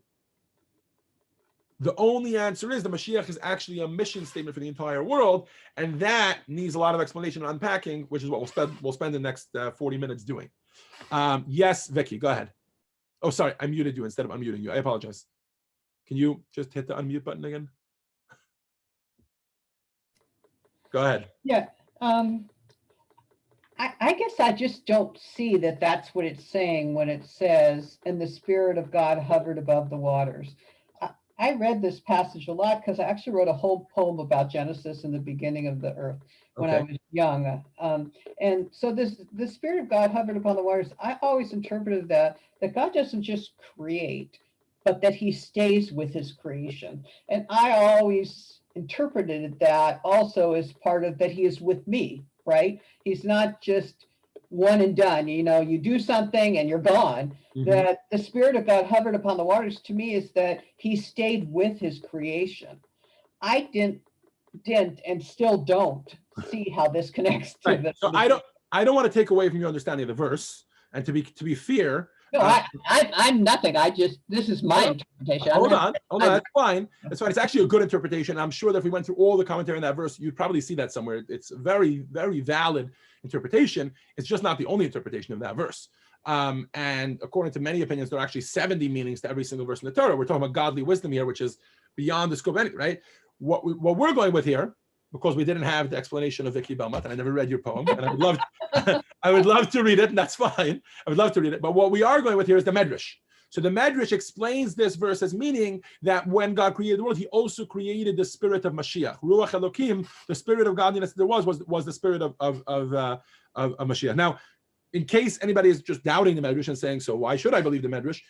Speaker 1: The only answer is the Mashiach is actually a mission statement for the entire world, and that needs a lot of explanation and unpacking, which is what we'll spend the next 40 minutes doing. Yes, Vicky, go ahead. Oh, sorry, I muted you instead of unmuting you. I apologize. Can you just hit the unmute button again? Go ahead.
Speaker 6: Yeah. I guess I just don't see that that's what it's saying when it says, and the Spirit of God hovered above the waters. I read this passage a lot because I actually wrote a whole poem about Genesis and the beginning of the earth when I
Speaker 1: Okay.
Speaker 6: was young. And so the Spirit of God hovered upon the waters. I always interpreted that God doesn't just create, but that he stays with his creation. And I always interpreted that also as part of that he is with me, right? He's not just one and done. You know, you do something and you're gone. That the Spirit of God hovered upon the waters to me is that he stayed with his creation. I didn't and still don't see how this connects to
Speaker 1: Right. So I don't want to take away from your understanding of the verse. And to be fair,
Speaker 6: No, I'm nothing. This is my interpretation.
Speaker 1: hold on, that's fine. That's fine. It's actually a good interpretation. I'm sure that if we went through all the commentary in that verse, you'd probably see that somewhere. It's a very, very valid interpretation. It's just not the only interpretation of that verse. And according to many opinions, there are actually 70 meanings to every single verse in the Torah. We're talking about godly wisdom here, which is beyond the scope of anything, right? What we're going with here, because we didn't have the explanation of Vicky Belmont, and I never read your poem, and I would love to read it, and that's fine. I would love to read it. But what we are going with here is the Medrash. So the Medrash explains this verse as meaning that when God created the world, he also created the spirit of Mashiach. Ruach Elokim, the spirit of godliness there was the spirit of Mashiach. Now, in case anybody is just doubting the Medrash and saying, so why should I believe the Medrash?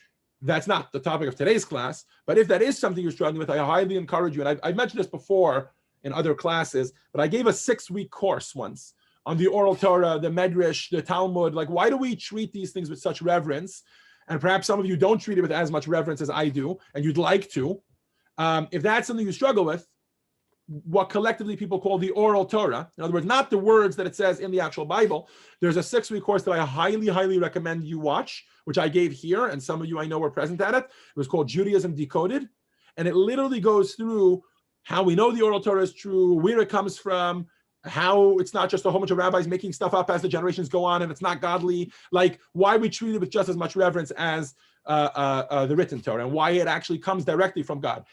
Speaker 1: That's not the topic of today's class. But if that is something you're struggling with, I highly encourage you, and I've mentioned this before in other classes, but I gave a 6-week course once on the oral Torah, the Medrash, the Talmud. Like, why do we treat these things with such reverence? And perhaps some of you don't treat it with as much reverence as I do, and you'd like to. If that's something you struggle with, what collectively people call the oral Torah, in other words, not the words that it says in the actual Bible, there's a 6-week course that I highly, highly recommend you watch, which I gave here, and some of you I know were present at it. It was called Judaism Decoded, and it literally goes through how we know the oral Torah is true, where it comes from, how it's not just a whole bunch of rabbis making stuff up as the generations go on, and it's not godly, like why we treat it with just as much reverence as the written Torah, and why it actually comes directly from God.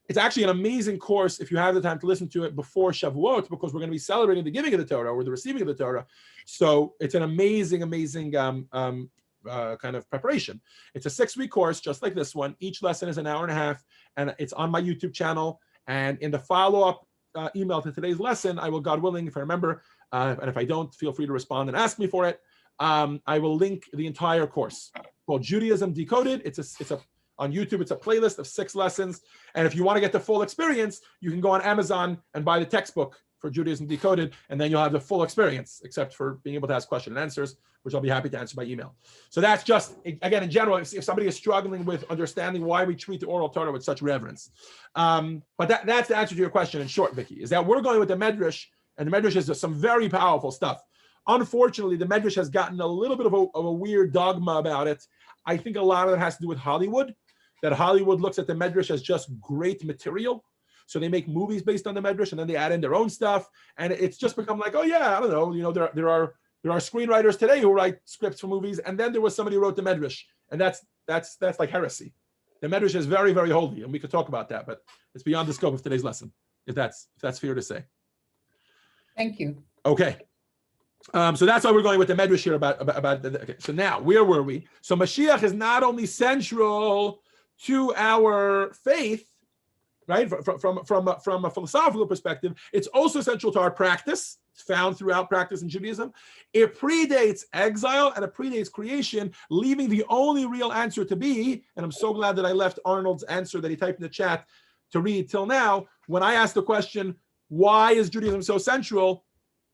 Speaker 1: It's actually an amazing course if you have the time to listen to it before Shavuot, because we're going to be celebrating the giving of the Torah or the receiving of the Torah. So it's an amazing, amazing kind of preparation. It's a 6-week course, just like this one. Each lesson is an hour and a half, and it's on my YouTube channel. And in the follow-up email to today's lesson, I will, God willing, if I remember, and if I don't, feel free to respond and ask me for it. I will link the entire course called Judaism Decoded. It's a on YouTube, it's a playlist of 6 lessons. And if you want to get the full experience, you can go on Amazon and buy the textbook for Judaism Decoded, and then you'll have the full experience, except for being able to ask question and answers, which I'll be happy to answer by email. So that's just, again, in general, if somebody is struggling with understanding why we treat the oral Torah with such reverence. But that's the answer to your question in short, Vicky, is that we're going with the Medrash, and the Medrash is some very powerful stuff. Unfortunately, the Medrash has gotten a little bit of a weird dogma about it. I think a lot of it has to do with Hollywood, that Hollywood looks at the Medrash as just great material. So they make movies based on the Medrash, and then they add in their own stuff. And it's just become like, oh yeah, I don't know. You know, there are screenwriters today who write scripts for movies, and then there was somebody who wrote the Medrash. And that's like heresy. The Medrash is very, very holy, and we could talk about that, but it's beyond the scope of today's lesson, if that's fair to say.
Speaker 6: Thank you.
Speaker 1: Okay. So that's why we're going with the Medrash here about okay. So now, where were we? So Mashiach is not only central to our faith, right? From a philosophical perspective, it's also central to our practice. It's found throughout practice in Judaism. It predates exile and it predates creation, leaving the only real answer to be, and I'm so glad that I left Arnold's answer that he typed in the chat to read till now. When I asked the question, why is Judaism so central?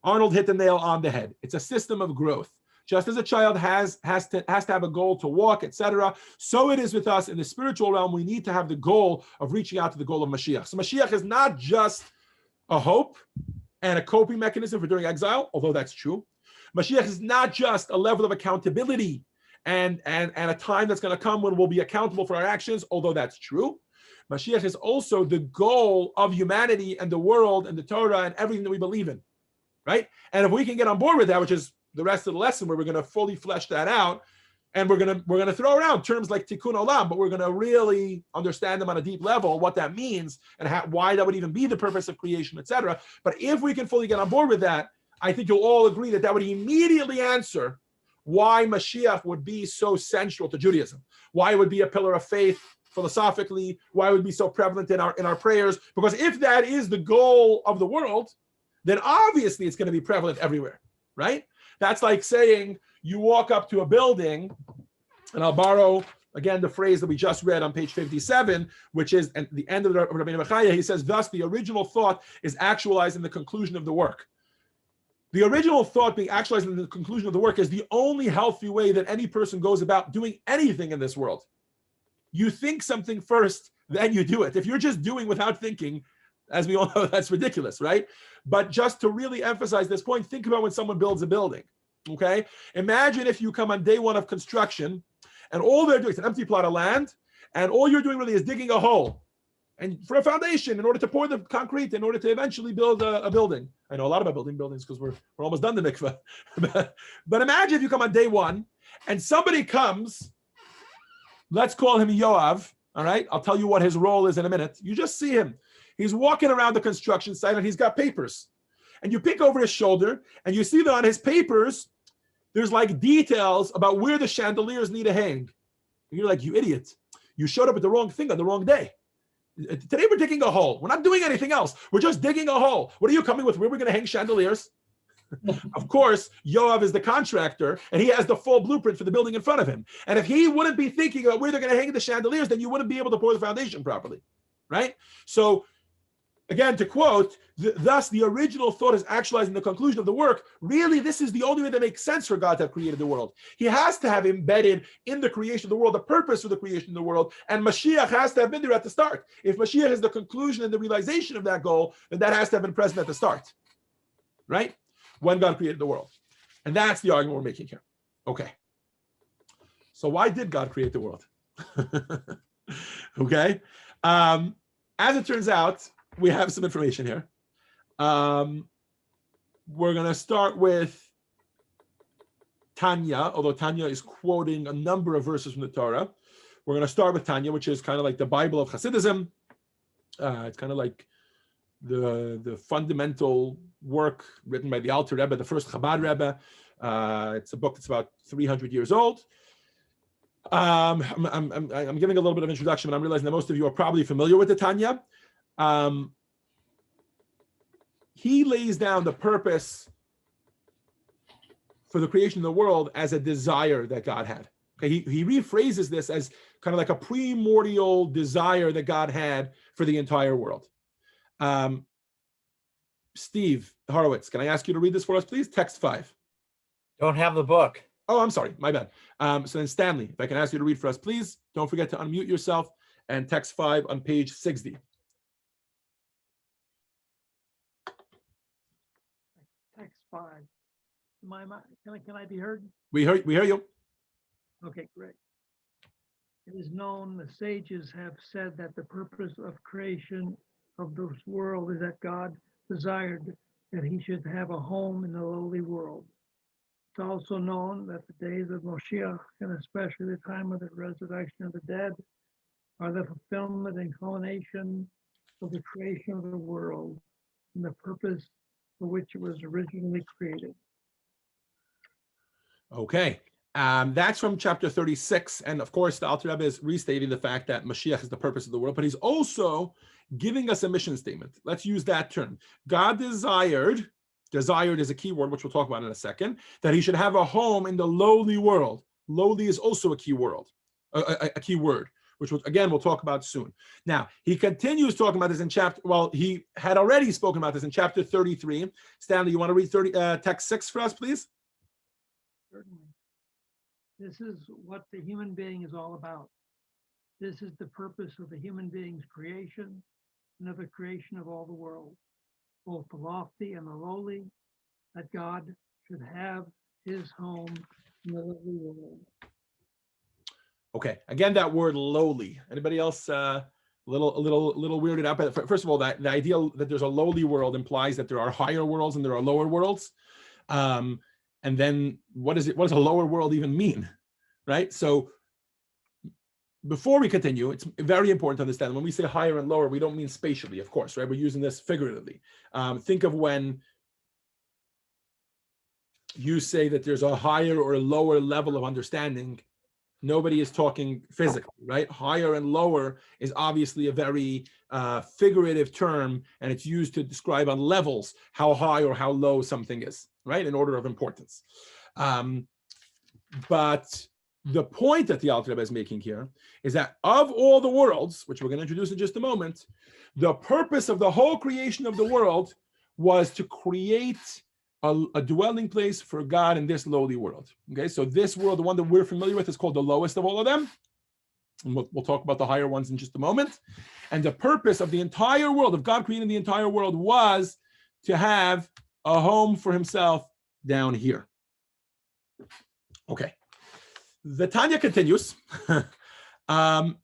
Speaker 1: Arnold hit the nail on the head. It's a system of growth. Just as a child has to have a goal to walk, etc., so it is with us in the spiritual realm. We need to have the goal of reaching out to the goal of Mashiach. So Mashiach is not just a hope and a coping mechanism for during exile, although that's true. Mashiach is not just a level of accountability and a time that's going to come when we'll be accountable for our actions, although that's true. Mashiach is also the goal of humanity and the world and the Torah and everything that we believe in, right? And if we can get on board with that, which is the rest of the lesson where we're going to fully flesh that out, and we're going to throw around terms like tikkun olam, but we're going to really understand them on a deep level, what that means and why that would even be the purpose of creation, etc. But if we can fully get on board with that, I think you'll all agree that would immediately answer why Mashiach would be so central to Judaism, why it would be a pillar of faith, philosophically, why it would be so prevalent in our prayers. Because if that is the goal of the world, then obviously it's going to be prevalent everywhere, right? That's like saying you walk up to a building, and I'll borrow again the phrase that we just read on page 57, which is at the end of the Rabbeinu Bechaya. He says, thus the original thought is actualized in the conclusion of the work. The original thought being actualized in the conclusion of the work is the only healthy way that any person goes about doing anything in this world. You think something first, then you do it. If you're just doing without thinking, as we all know, that's ridiculous, right? But just to really emphasize this point, think about when someone builds a building, okay? Imagine if you come on day one of construction and all they're doing is an empty plot of land, and all you're doing really is digging a hole and for a foundation in order to pour the concrete in order to eventually build a building. I know a lot about building buildings because we're almost done the mikveh. But imagine if you come on day one and somebody comes, let's call him Yoav, all right? I'll tell you what his role is in a minute. You just see him. He's walking around the construction site and he's got papers. And you peek over his shoulder and you see that on his papers, there's like details about where the chandeliers need to hang. And you're like, you idiot. You showed up at the wrong thing on the wrong day. Today we're digging a hole. We're not doing anything else. We're just digging a hole. What are you coming with? Where we're going to hang chandeliers? Of course, Yoav is the contractor and he has the full blueprint for the building in front of him. And if he wouldn't be thinking about where they're going to hang the chandeliers, then you wouldn't be able to pour the foundation properly, right? So again, to quote, thus the original thought is actualizing the conclusion of the work. Really, this is the only way that makes sense for God to have created the world. He has to have embedded in the creation of the world the purpose of the creation of the world, and Mashiach has to have been there at the start. If Mashiach is the conclusion and the realization of that goal, then that has to have been present at the start, right? When God created the world. And that's the argument we're making here. Okay. So why did God create the world? Okay. As it turns out, we have some information here. We're going to start with Tanya, although Tanya is quoting a number of verses from the Torah. We're going to start with Tanya, which is kind of like the Bible of Hasidism. It's kind of like the fundamental work written by the Alter Rebbe, the first Chabad Rebbe. It's a book that's about 300 years old. I'm giving a little bit of introduction, but I'm realizing that most of you are probably familiar with the Tanya. He lays down the purpose for the creation of the world as a desire that God had. Okay, he rephrases this as kind of like a primordial desire that God had for the entire world. Steve Horowitz, can I ask you to read this for us, please? Text 5.
Speaker 9: Don't have the book.
Speaker 1: Oh, I'm sorry, my bad. So then Stanley, if I can ask you to read for us, please. Don't forget to unmute yourself, and text 5 on page 60.
Speaker 10: Text 5. Can I be heard?
Speaker 1: We hear you.
Speaker 10: Okay, great. It is known, the sages have said that the purpose of creation of this world is that God desired that he should have a home in the lowly world. It's also known that the days of Moshiach, and especially the time of the resurrection of the dead, are the fulfillment and culmination of the creation of the world and the purpose for which it was originally created.
Speaker 1: Okay. That's from chapter 36. And of course, the Alter Rebbe is restating the fact that Mashiach is the purpose of the world, but he's also giving us a mission statement. Let's use that term. God desired is a key word, which we'll talk about in a second, that he should have a home in the lowly world. Lowly is also a key word, which we'll talk about soon. Now, he continues talking about this in he had already spoken about this in chapter 33. Stanley, you want to read text 6 for us, please?
Speaker 10: Certainly. This is what the human being is all about. This is the purpose of the human being's creation and of the creation of all the world, both the lofty and the lowly, that God should have his home in the lowly world.
Speaker 1: Okay, again, that word lowly. Anybody else a little weirded out by that? First of all, the idea that there's a lowly world implies that there are higher worlds and there are lower worlds. And then what does a lower world even mean, right? So before we continue, it's very important to understand when we say higher and lower, we don't mean spatially, of course, right? We're using this figuratively. Think of when you say that there's a higher or a lower level of understanding Nobody is talking physically, right? Higher and lower is obviously a very figurative term, and it's used to describe on levels how high or how low something is, right? In order of importance. But the point that the Alter Rebbe is making here is that of all the worlds, which we're going to introduce in just a moment, the purpose of the whole creation of the world was to create a dwelling place for God in this lowly world. Okay, so this world, the one that we're familiar with, is called the lowest of all of them. And we'll talk about the higher ones in just a moment. And the purpose of the entire world, of God creating the entire world, was to have a home for himself down here. Okay. The Tanya continues. and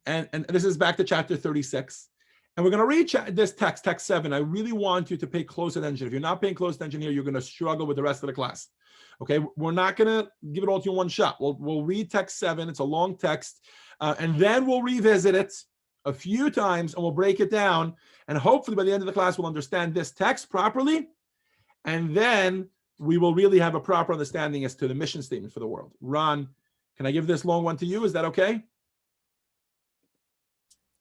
Speaker 1: this is back to chapter 36. And we're going to read this text 7. I really want you to pay close attention. If you're not paying close attention here, you're going to struggle with the rest of the class. Okay, we're not going to give it all to you in one shot. We'll read text 7. It's a long text. And then we'll revisit it a few times and we'll break it down. And hopefully by the end of the class, we'll understand this text properly. And then we will really have a proper understanding as to the mission statement for the world. Ron, can I give this long one to you? Is that okay?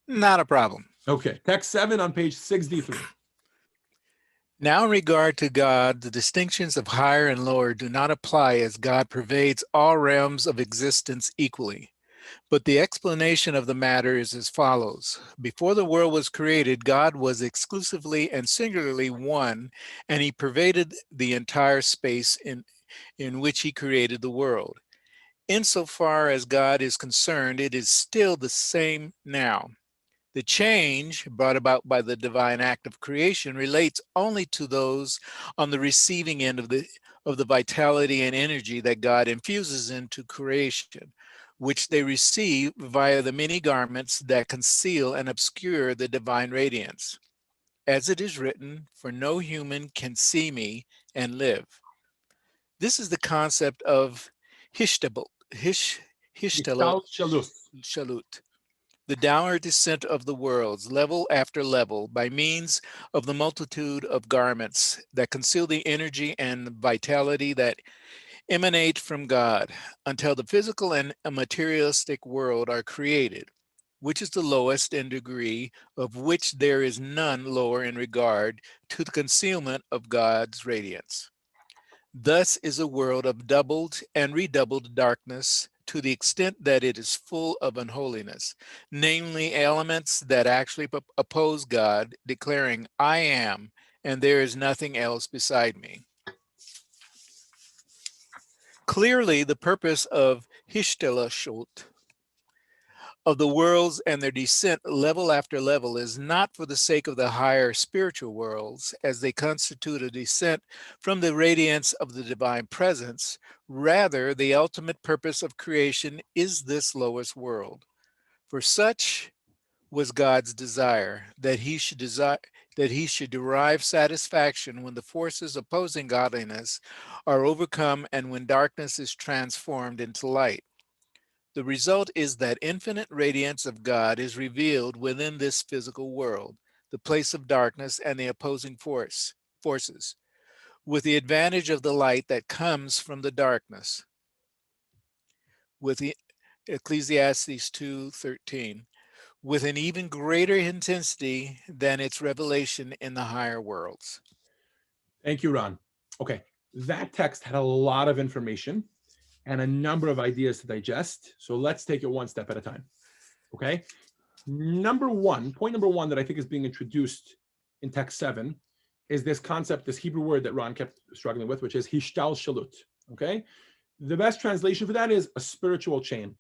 Speaker 4: Not a problem.
Speaker 1: Okay, text 7 on page 63.
Speaker 4: Now in regard to God, the distinctions of higher and lower do not apply, as God pervades all realms of existence equally. But the explanation of the matter is as follows. Before the world was created, God was exclusively and singularly one, and he pervaded the entire space in which he created the world. Insofar as God is concerned, it is still the same now. The change brought about by the divine act of creation relates only to those on the receiving end of the vitality and energy that God infuses into creation, which they receive via the many garments that conceal and obscure the divine radiance. As it is written, "For no human can see me and live." This is the concept of Hishtalut, the downward descent of the worlds, level after level, by means of the multitude of garments that conceal the energy and vitality that emanate from God, until the physical and materialistic world are created, which is the lowest in degree, of which there is none lower in regard to the concealment of God's radiance. Thus is a world of doubled and redoubled darkness, to the extent that it is full of unholiness, namely elements that actually oppose God, declaring, "I am, and there is nothing else beside me." Clearly, the purpose of Hishtalashut, of the worlds and their descent level after level, is not for the sake of the higher spiritual worlds, as they constitute a descent from the radiance of the divine presence. Rather, the ultimate purpose of creation is this lowest world. For such was God's desire, that he should derive satisfaction when the forces opposing godliness are overcome and when darkness is transformed into light. The result is that infinite radiance of God is revealed within this physical world, the place of darkness and the opposing forces, with the advantage of the light that comes from the darkness. With the Ecclesiastes 2:13, with an even greater intensity than its revelation in the higher worlds.
Speaker 1: Thank you, Ron. Okay, that text had a lot of information and a number of ideas to digest. So let's take it one step at a time. Okay. Point number one that I think is being introduced in text 7 is this concept, this Hebrew word that Ron kept struggling with, which is hishtalshalut. Okay. The best translation for that is a spiritual chain.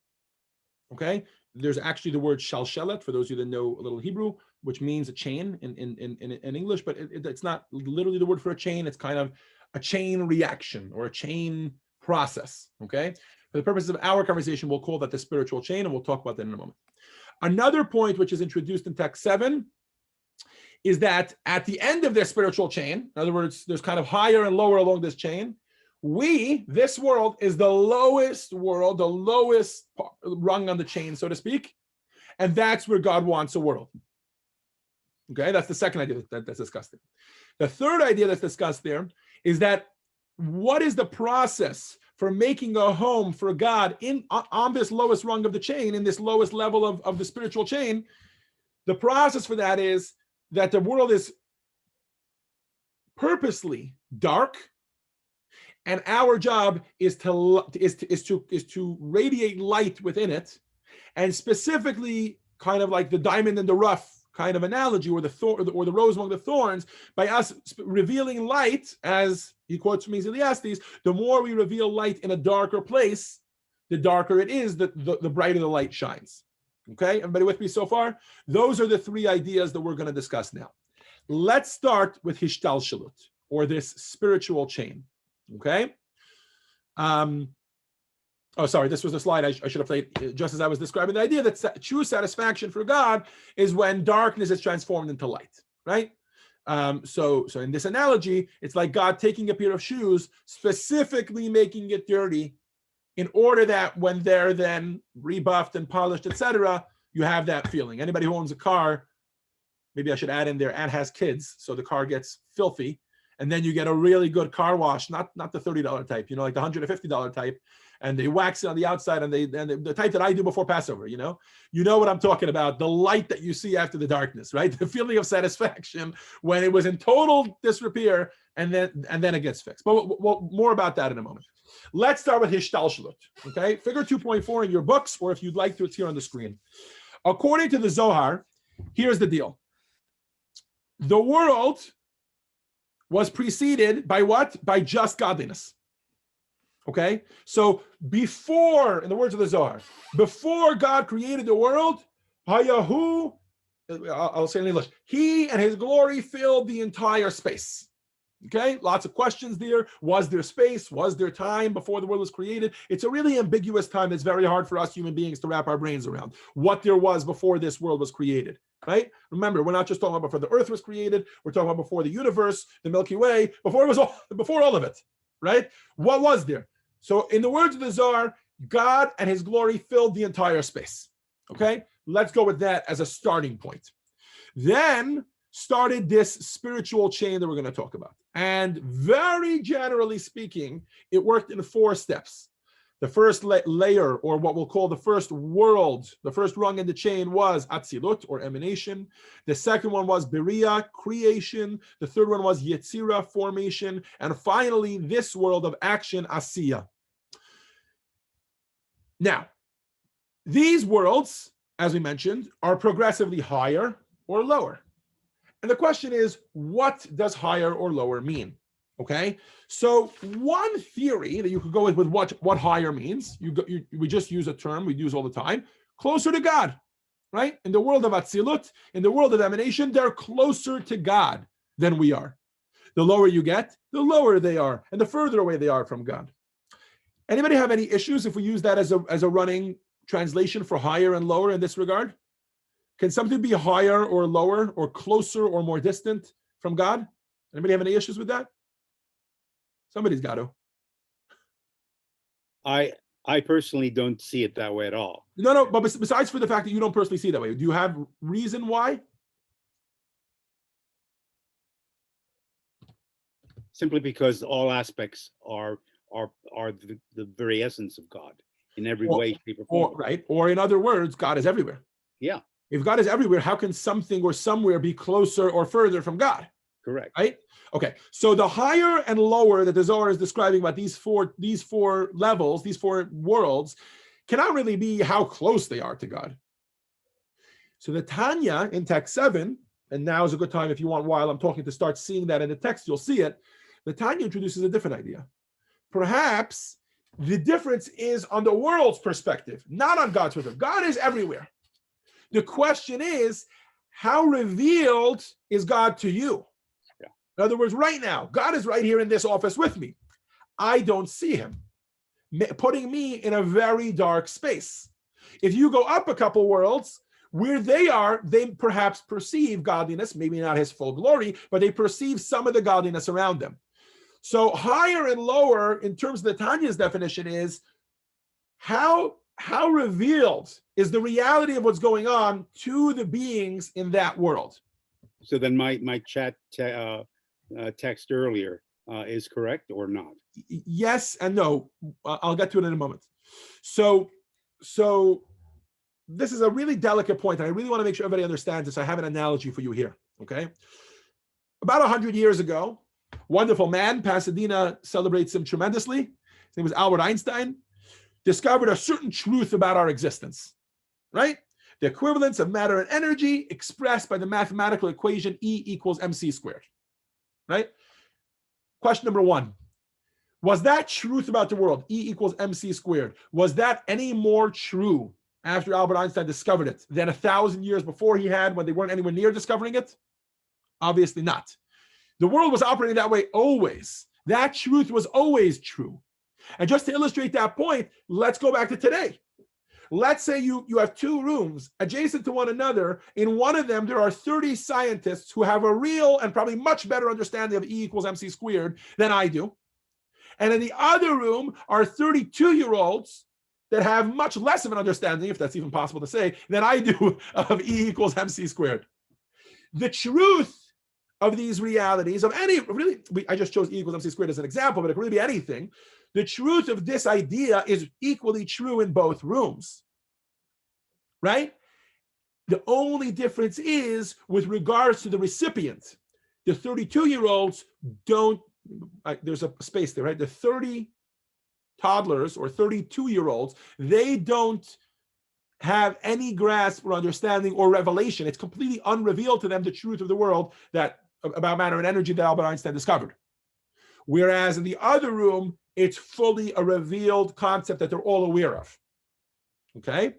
Speaker 1: Okay. There's actually the word shalshelet, for those of you that know a little Hebrew, which means a chain in English, but it's not literally the word for a chain. It's kind of a chain reaction or a chain process. Okay. For the purposes of our conversation, we'll call that the spiritual chain, and we'll talk about that in a moment. Another point which is introduced in text 7 is that at the end of their spiritual chain, in other words, there's kind of higher and lower along this chain, this world is the lowest world, the lowest rung on the chain, so to speak. And that's where God wants a world. Okay, that's the second idea that's discussed there. The third idea that's discussed there is that what is the process for making a home for God on this lowest rung of the chain, in this lowest level of the spiritual chain, the process for that is that the world is purposely dark, and our job is to radiate light within it, and specifically kind of like the diamond in the rough kind of analogy, or the rose among the thorns, by us revealing light, as he quotes from Ecclesiastes, the more we reveal light in a darker place, the darker it is, the brighter the light shines. Okay, everybody with me so far? Those are the three ideas that we're going to discuss now. Let's start with Hishtalshalut, or this spiritual chain. Okay. Oh, sorry, this was a slide I should have played just as I was describing the idea that true satisfaction for God is when darkness is transformed into light, right? So in this analogy, it's like God taking a pair of shoes, specifically making it dirty, in order that when they're then rebuffed and polished, etc., you have that feeling. Anybody who owns a car, maybe I should add in there, and has kids, so the car gets filthy, and then you get a really good car wash, not the $30 type, like the $150 type, and they wax it on the outside, and the type that I do before Passover, you know what I'm talking about, the light that you see after the darkness, right? The feeling of satisfaction when it was in total disrepair, and then it gets fixed. But we'll more about that in a moment. Let's start with Hishtalshalut, okay? Figure 2.4 in your books, or if you'd like to, it's here on the screen. According to the Zohar, here's the deal. The world was preceded by what? By just godliness. Okay? So before, in the words of the Zohar, before God created the world, Hayahu, I'll say in English, he and his glory filled the entire space. Okay, lots of questions there. Was there space? Was there time before the world was created? It's a really ambiguous time that's very hard for us human beings to wrap our brains around, what there was before this world was created, right? Remember, we're not just talking about before the earth was created, we're talking about before the universe, the Milky Way, before all of it, right? What was there? So in the words of the Zohar, God and his glory filled the entire space. Okay, let's go with that as a starting point. Then started this spiritual chain that we're going to talk about. And very generally speaking, it worked in 4 steps. The first layer, or what we'll call the first world, the first rung in the chain, was Atzilut, or emanation. The second one was Beriah, creation. The third one was Yetzirah, formation. And finally, this world of action, Asiya. Now, these worlds, as we mentioned, are progressively higher or lower. And the question is, what does higher or lower mean? Okay, so one theory that you could go with what higher means, we just use a term we use all the time, closer to God, right? In the world of Atzilut, in the world of emanation, they're closer to God than we are. The lower you get, the lower they are, and the further away they are from God. Anybody have any issues if we use that as a running translation for higher and lower in this regard? Can something be higher or lower, or closer or more distant from God? Anybody have any issues with that? Somebody's got to.
Speaker 2: I personally don't see it that way at all.
Speaker 1: No, but besides for the fact that you don't personally see it that way, do you have reason why?
Speaker 2: Simply because all aspects are the very essence of God in every way, shape, or form.
Speaker 1: Right. Or in other words, God is everywhere.
Speaker 2: Yeah.
Speaker 1: If God is everywhere, how can something or somewhere be closer or further from God?
Speaker 2: Correct.
Speaker 1: Right? Okay. So the higher and lower that the Zohar is describing about these four levels, these 4 worlds, cannot really be how close they are to God. So the Tanya in text 7, and now is a good time if you want, while I'm talking, to start seeing that in the text, you'll see it. The Tanya introduces a different idea. Perhaps the difference is on the world's perspective, not on God's perspective. God is everywhere. The question is, how revealed is God to you?
Speaker 2: Yeah.
Speaker 1: In other words, right now, God is right here in this office with me. I don't see him, putting me in a very dark space. If you go up a couple worlds, where they are, they perhaps perceive godliness, maybe not his full glory, but they perceive some of the godliness around them. So higher and lower, in terms of the Tanya's definition, is how revealed is the reality of what's going on to the beings in that world.
Speaker 2: So then my chat text earlier is correct or not?
Speaker 1: Yes and no. I'll get to it in a moment. So this is a really delicate point, and I really want to make sure everybody understands this. I have an analogy for you here, okay? About 100 years ago, wonderful man, Pasadena celebrates him tremendously. His name was Albert Einstein, discovered a certain truth about our existence, right? The equivalence of matter and energy expressed by the mathematical equation E equals mc squared, right? Question number one, was that truth about the world, E equals mc squared, was that any more true after Albert Einstein discovered it than 1,000 years before he had when they weren't anywhere near discovering it? Obviously not. The world was operating that way always. That truth was always true. And just to illustrate that point, let's go back to today. Let's say you have two rooms adjacent to one another. In one of them, there are 30 scientists who have a real and probably much better understanding of E equals mc squared than I do. And in the other room are 32-year-olds that have much less of an understanding, if that's even possible to say, than I do of E equals mc squared. The truth of these realities, of any, really, I just chose E equals mc squared as an example, but it could really be anything. The truth of this idea is equally true in both rooms, right? The only difference is with regards to the recipient. The 32-year-olds don't, there's a space there, right? The 30 toddlers or 32-year-olds, they don't have any grasp or understanding or revelation. It's completely unrevealed to them the truth of the world that about matter and energy that Albert Einstein discovered. Whereas in the other room, it's fully a revealed concept that they're all aware of. Okay?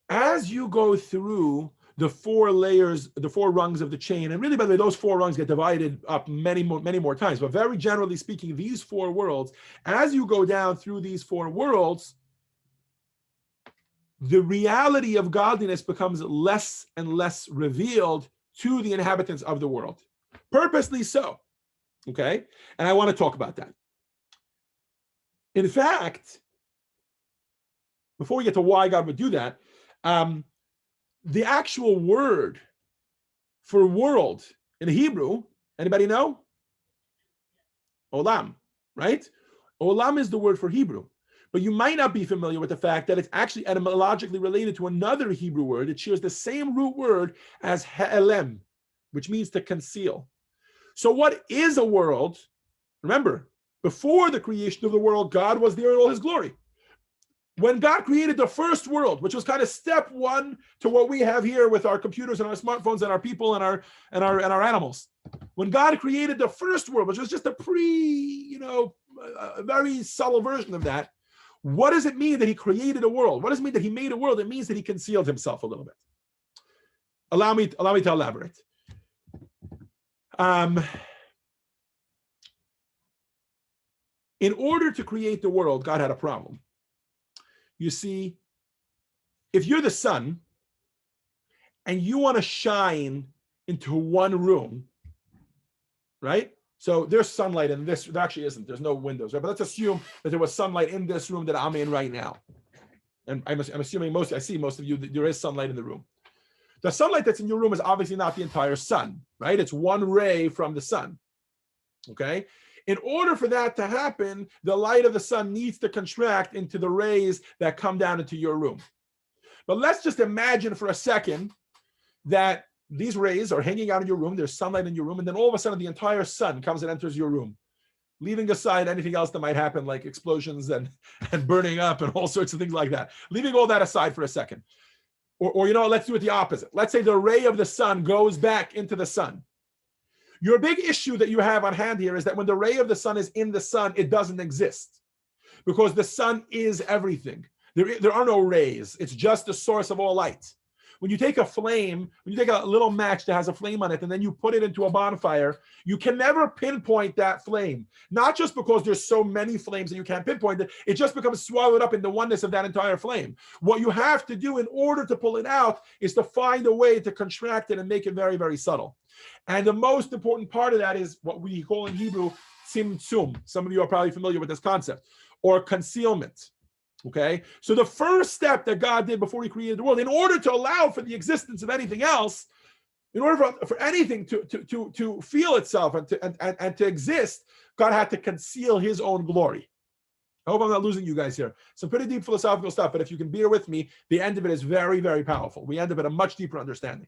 Speaker 1: As you go through the 4 layers, the 4 rungs of the chain, and really, by the way, those 4 rungs get divided up many more times, but very generally speaking, these 4 worlds, as you go down through these 4 worlds, the reality of godliness becomes less and less revealed to the inhabitants of the world. Purposely so. Okay? And I want to talk about that. In fact, before we get to why God would do that, the actual word for world in Hebrew, anybody know? Olam, right? Olam is the word for Hebrew. But you might not be familiar with the fact that it's actually etymologically related to another Hebrew word. It shares the same root word as ha'elem, which means to conceal. So what is a world? Remember, before the creation of the world, God was there in all his glory. When God created the first world, which was kind of step 1 to what we have here with our computers and our smartphones and our people and our animals. When God created the first world, which was just a a very subtle version of that, what does it mean that he created a world? What does it mean that he made a world? It means that he concealed himself a little bit. Allow me to elaborate. In order to create the world, God had a problem. You see, if you're the sun and you want to shine into one room, right? So there's sunlight in this. There actually isn't. There's no windows, right? But let's assume that there was sunlight in this room that I'm in right now. And I'm assuming I see most of you, that there is sunlight in the room. The sunlight that's in your room is obviously not the entire sun, right? It's one ray from the sun, okay? In order for that to happen, the light of the sun needs to contract into the rays that come down into your room. But let's just imagine for a second that these rays are hanging out in your room, there's sunlight in your room, and then all of a sudden the entire sun comes and enters your room, leaving aside anything else that might happen, like explosions and burning up and all sorts of things like that. Leaving all that aside for a second. Or let's do it the opposite. Let's say the ray of the sun goes back into the sun. Your big issue that you have on hand here is that when the ray of the sun is in the sun, it doesn't exist because the sun is everything. There are no rays. It's just the source of all light. When you take a flame, when you take a little match that has a flame on it and then you put it into a bonfire, you can never pinpoint that flame. Not just because there's so many flames that you can't pinpoint it, it just becomes swallowed up in the oneness of that entire flame. What you have to do in order to pull it out is to find a way to contract it and make it very, very subtle. And the most important part of that is what we call in Hebrew, tzimtzum. Some of you are probably familiar with this concept, or concealment. Okay, so the first step that God did before he created the world, in order to allow for the existence of anything else, In order for anything to feel itself and to exist, God had to conceal his own glory. I hope I'm not losing you guys here. Some pretty deep philosophical stuff, but if you can bear with me, the end of it is very, very powerful. We end up at a much deeper understanding.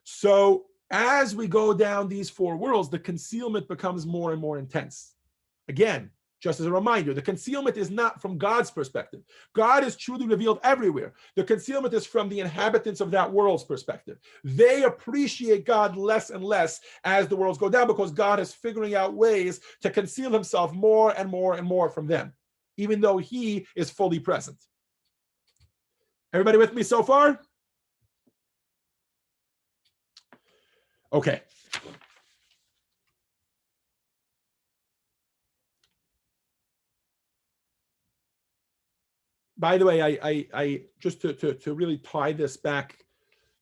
Speaker 1: So as we go down these four worlds, the concealment becomes more and more intense. Again, just as a reminder, the concealment is not from God's perspective. God is truly revealed everywhere. The concealment is from the inhabitants of that world's perspective. They appreciate God less and less as the worlds go down because God is figuring out ways to conceal himself more and more and more from them, even though he is fully present. Everybody with me so far? Okay. By the way, I just to really tie this back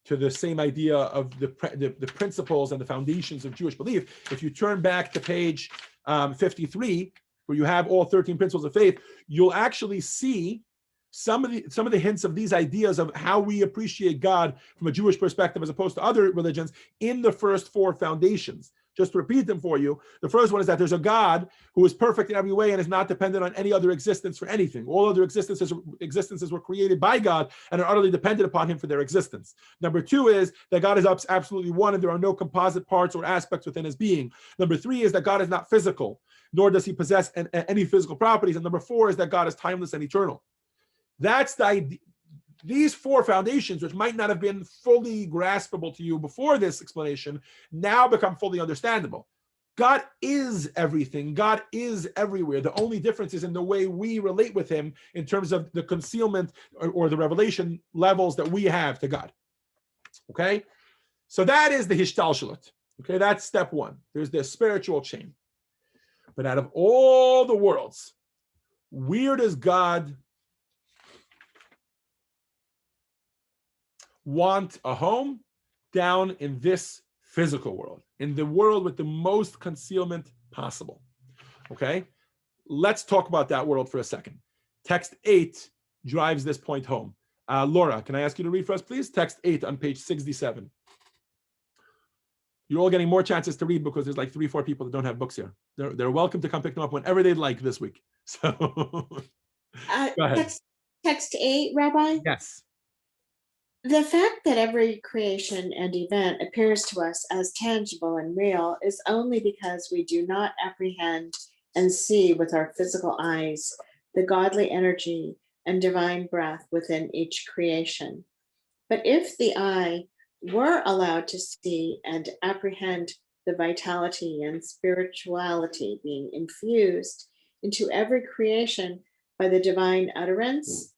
Speaker 1: to the same idea of the principles and the foundations of Jewish belief, if you turn back to page 53, where you have all 13 principles of faith, you'll actually see some of the hints of these ideas of how we appreciate God from a Jewish perspective as opposed to other religions in the first four foundations. Just to repeat them for you, the first one is that there's a God who is perfect in every way and is not dependent on any other existence for anything. All other existences were created by God and are utterly dependent upon him for their existence. Number two is that God is absolutely one and there are no composite parts or aspects within his being. Number three is that God is not physical, nor does he possess any physical properties. And number four is that God is timeless and eternal. That's the idea. These four foundations, which might not have been fully graspable to you before this explanation, now become fully understandable. God is everything. God is everywhere. The only difference is in the way we relate with him in terms of the concealment or the revelation levels that we have to God. Okay? So that is the Hishtalshalut. Okay, that's step one. There's the spiritual chain. But out of all the worlds, where does God want a home? Down in this physical world, in the world with the most concealment possible. Okay, let's talk about that world for a second. Text 8 drives this point home. Laura, can I ask you to read for us, please? Text 8 on page 67. You're all getting more chances to read because there's like 3-4 people that don't have books here. They're welcome to come pick them up whenever they'd like this week. So go ahead.
Speaker 7: Text 8, Rabbi?
Speaker 1: Yes.
Speaker 7: The fact that every creation and event appears to us as tangible and real is only because we do not apprehend and see with our physical eyes the godly energy and divine breath within each creation. But if the eye were allowed to see and apprehend the vitality and spirituality being infused into every creation by the divine utterance,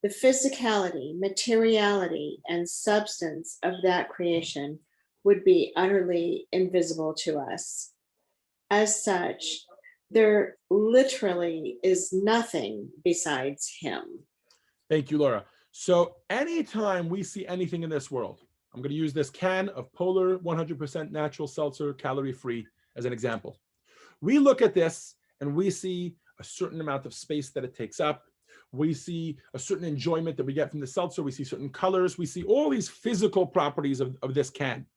Speaker 7: the physicality, materiality, and substance of that creation would be utterly invisible to us. As such, there literally is nothing besides him.
Speaker 1: Thank you, Laura. So anytime we see anything in this world, I'm going to use this can of Polar 100% natural seltzer, calorie-free, as an example. We look at this and we see a certain amount of space that it takes up. We see a certain enjoyment that we get from the seltzer. We see certain colors. We see all these physical properties of this can.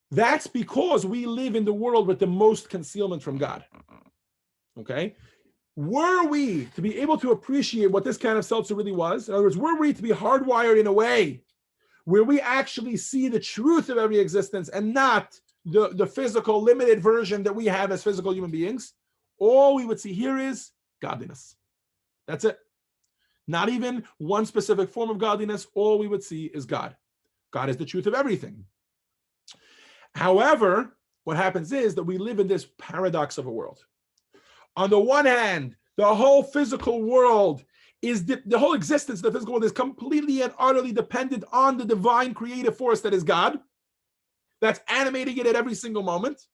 Speaker 1: That's because we live in the world with the most concealment from God. Okay? Were we to be able to appreciate what this can of seltzer really was, in other words, were we to be hardwired in a way where we actually see the truth of every existence and not the physical limited version that we have as physical human beings, all we would see here is godliness. That's it. Not even one specific form of godliness. All we would see is God. God is the truth of everything. However, what happens is that we live in this paradox of a world. On the one hand, the whole physical world is the whole existence of the physical world is completely and utterly dependent on the divine creative force that is God. That's animating it at every single moment.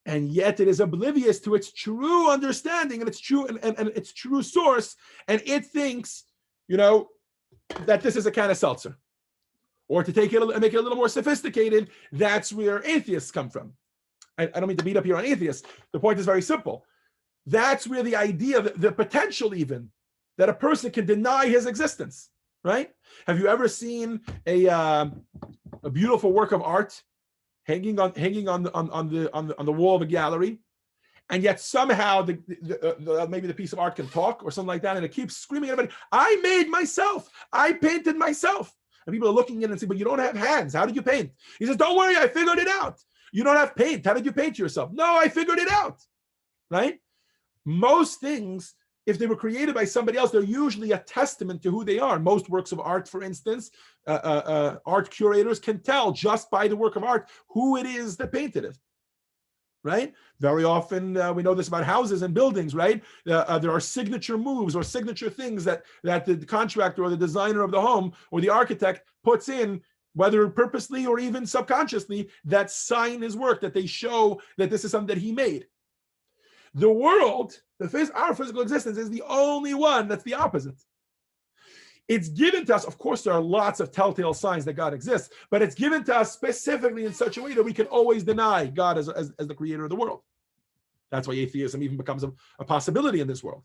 Speaker 1: And yet it is oblivious to its true understanding and its true and its true source. And it thinks, that this is a can of seltzer. Or to take it and make it a little more sophisticated, that's where atheists come from. I don't mean to beat up here on atheists. The point is very simple. That's where the idea, the potential even, that a person can deny his existence, right? Have you ever seen a beautiful work of art hanging on the wall of a gallery, and yet somehow maybe the piece of art can talk or something like that, and it keeps screaming at everybody, I made myself, I painted myself. And people are looking in and say, but you don't have hands, how did you paint? He says, don't worry, I figured it out. You don't have paint, how did you paint yourself? No, I figured it out, right? Most things, if they were created by somebody else, they're usually a testament to who they are. Most works of art, for instance, art curators can tell just by the work of art who it is that painted it, right? Very often, we know this about houses and buildings, right? There are signature moves or signature things that the contractor or the designer of the home or the architect puts in, whether purposely or even subconsciously, that sign his work, that they show that this is something that he made. The world, our physical existence, is the only one that's the opposite. It's given to us, of course, there are lots of telltale signs that God exists, but it's given to us specifically in such a way that we can always deny God as the creator of the world. That's why atheism even becomes a possibility in this world.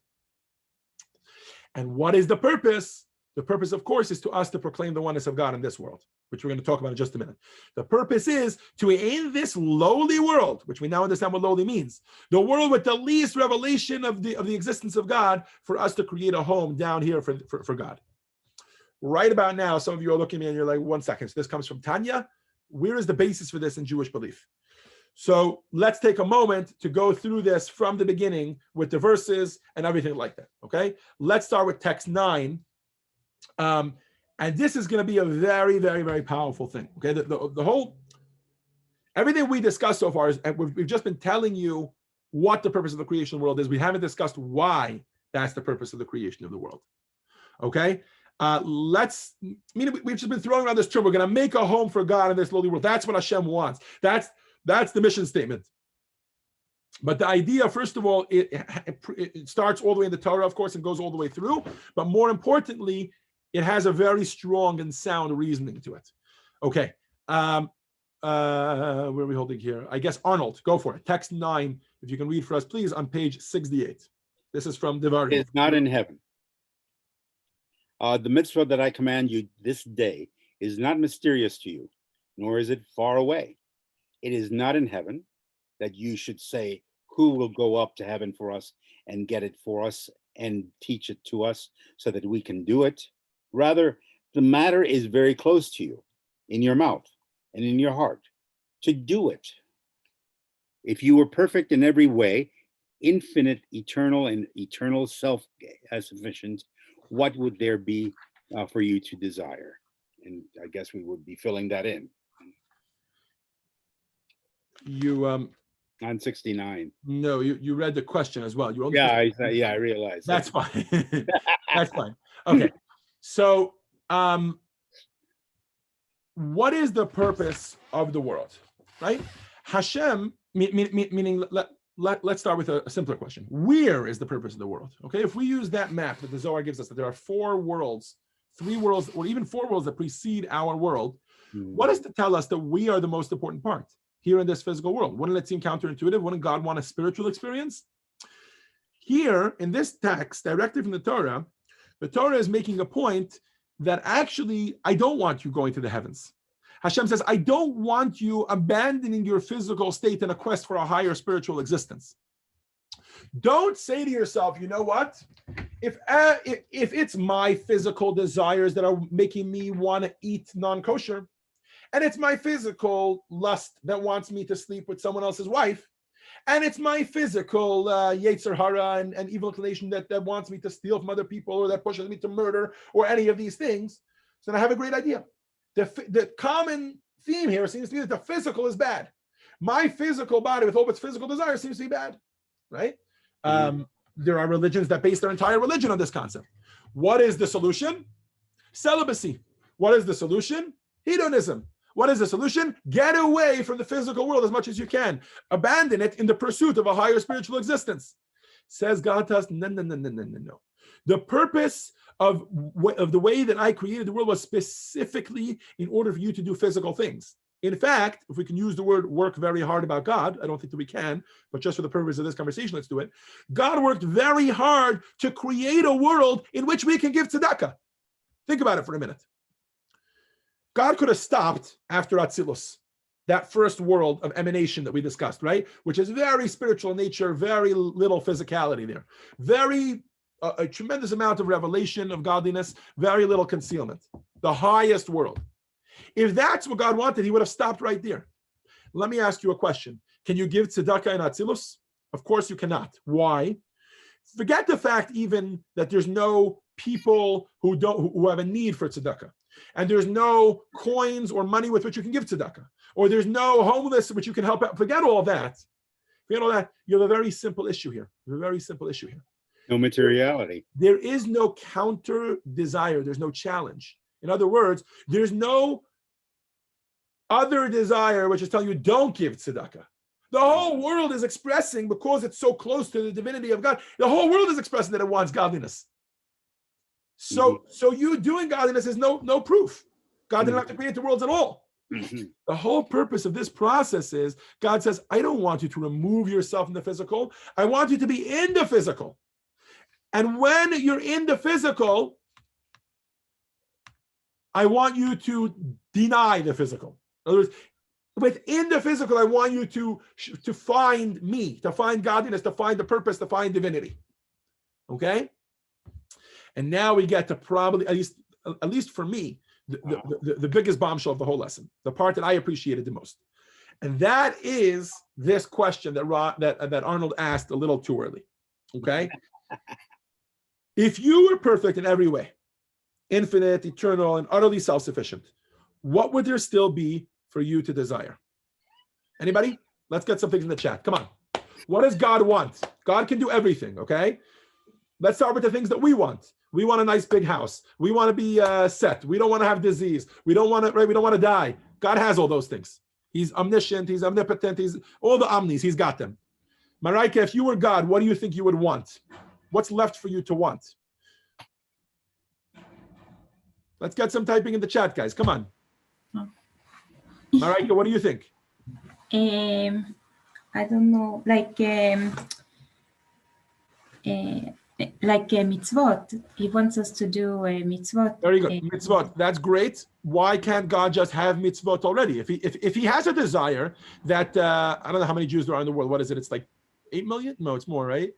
Speaker 1: And what is the purpose? The purpose, of course, is to us to proclaim the oneness of God in this world, which we're going to talk about in just a minute. The purpose is to, in this lowly world, which we now understand what lowly means, the world with the least revelation of the existence of God, for us to create a home down here for God. Right about now, some of you are looking at me and you're like, 1 second, so this comes from Tanya. Where is the basis for this in Jewish belief? So let's take a moment to go through this from the beginning with the verses and everything like that, okay? Let's start with text 9. And this is going to be a very, very, very powerful thing, okay? The whole, everything we discussed so far is, and we've just been telling you what the purpose of the creation of the world is. We haven't discussed why that's the purpose of the creation of the world, okay? We've just been throwing around this term. We're going to make a home for God in this lowly world. That's what Hashem wants. That's the mission statement. But the idea, first of all, it starts all the way in the Torah, of course, and goes all the way through. But more importantly, it has a very strong and sound reasoning to it. Okay. Where are we holding here? I guess Arnold, go for it. Text 9, if you can read for us, please, on page 68. This is from Devarim.
Speaker 2: It's not in heaven. The mitzvah that I command you this day is not mysterious to you, nor is it far away. It is not in heaven that you should say, who will go up to heaven for us and get it for us and teach it to us so that we can do it. Rather, the matter is very close to you, in your mouth and in your heart, to do it. If you were perfect in every way, infinite, eternal, and eternal self-sufficient, what would there be for you to desire? And I guess we would be filling that in.
Speaker 1: You
Speaker 2: on 69.
Speaker 1: No, you read the question as well. You only
Speaker 2: I realized.
Speaker 1: That's fine. That's fine. Okay. So what is the purpose of the world? Right? Hashem, meaning let's start with a simpler question. Where is the purpose of the world? Okay, if we use that map that the Zohar gives us, that there are 4 worlds, 3 worlds, or even 4 worlds that precede our world, what is to tell us that we are the most important part here in this physical world? Wouldn't it seem counterintuitive? Wouldn't God want a spiritual experience? Here in this text, directly from the Torah is making a point that actually, I don't want you going to the heavens. Hashem says, I don't want you abandoning your physical state in a quest for a higher spiritual existence. Don't say to yourself, you know what? If it's my physical desires that are making me want to eat non-kosher, and it's my physical lust that wants me to sleep with someone else's wife, and it's my physical yetzer hara and evil inclination that wants me to steal from other people, or that pushes me to murder, or any of these things, so then I have a great idea. The common theme here seems to be that the physical is bad. My physical body with all its physical desires seems to be bad, right? There are religions that base their entire religion on this concept. What is the solution? Celibacy. What is the solution? Hedonism. What is the solution? Get away from the physical world as much as you can. Abandon it in the pursuit of a higher spiritual existence. Says God to us, no. The purpose of the way that I created the world was specifically in order for you to do physical things. In fact, if we can use the word work very hard about God, I don't think that we can, but just for the purpose of this conversation, let's do it. God worked very hard to create a world in which we can give tzedakah. Think about it for a minute. God could have stopped after Atzilus, that first world of emanation that we discussed, right? Which is very spiritual in nature, very little physicality there, very a tremendous amount of revelation of godliness, very little concealment, the highest world. If that's what God wanted, he would have stopped right there. Let me ask you a question. Can you give tzedakah in Atzilus? Of course you cannot. Why? Forget the fact even that there's no people who have a need for tzedakah, and there's no coins or money with which you can give tzedakah, or there's no homeless which you can help out. Forget all that. Forget all that. You have a very simple issue here. You have a very simple issue here.
Speaker 2: No materiality.
Speaker 1: There is no counter desire. There's no challenge. In other words, there's no other desire which is telling you don't give tzedakah. The whole world is expressing, because it's so close to the divinity of God, the whole world is expressing that it wants godliness. So you doing godliness is no proof. God didn't have to create the worlds at all. The whole purpose of this process is God says, I don't want you to remove yourself from the physical. I want you to be in the physical. And when you're in the physical, I want you to deny the physical. In other words, within the physical, I want you to find me, to find godliness, to find the purpose, to find divinity. Okay? And now we get to probably, at least for me, the biggest bombshell of the whole lesson, the part that I appreciated the most. And that is this question that Arnold asked a little too early. Okay? If you were perfect in every way, infinite, eternal, and utterly self-sufficient, what would there still be for you to desire? Anybody? Let's get some things in the chat. Come on. What does God want? God can do everything, okay? Let's start with the things that we want. We want a nice big house. We want to be set. We don't want to have disease. We don't want to, right? We don't want to die. God has all those things. He's omniscient. He's omnipotent. He's all the omnis. He's got them. Maraika, if you were God, what do you think you would want? What's left for you to want? Let's get some typing in the chat, guys. Come on. Maraika, what do you think?
Speaker 11: I don't know, like mitzvot. He wants us to do a mitzvot.
Speaker 1: Very good. Mitzvot. That's great. Why can't God just have mitzvot already? If he has a desire that I don't know how many Jews there are in the world. What is it? It's like 8 million? No, it's more, right?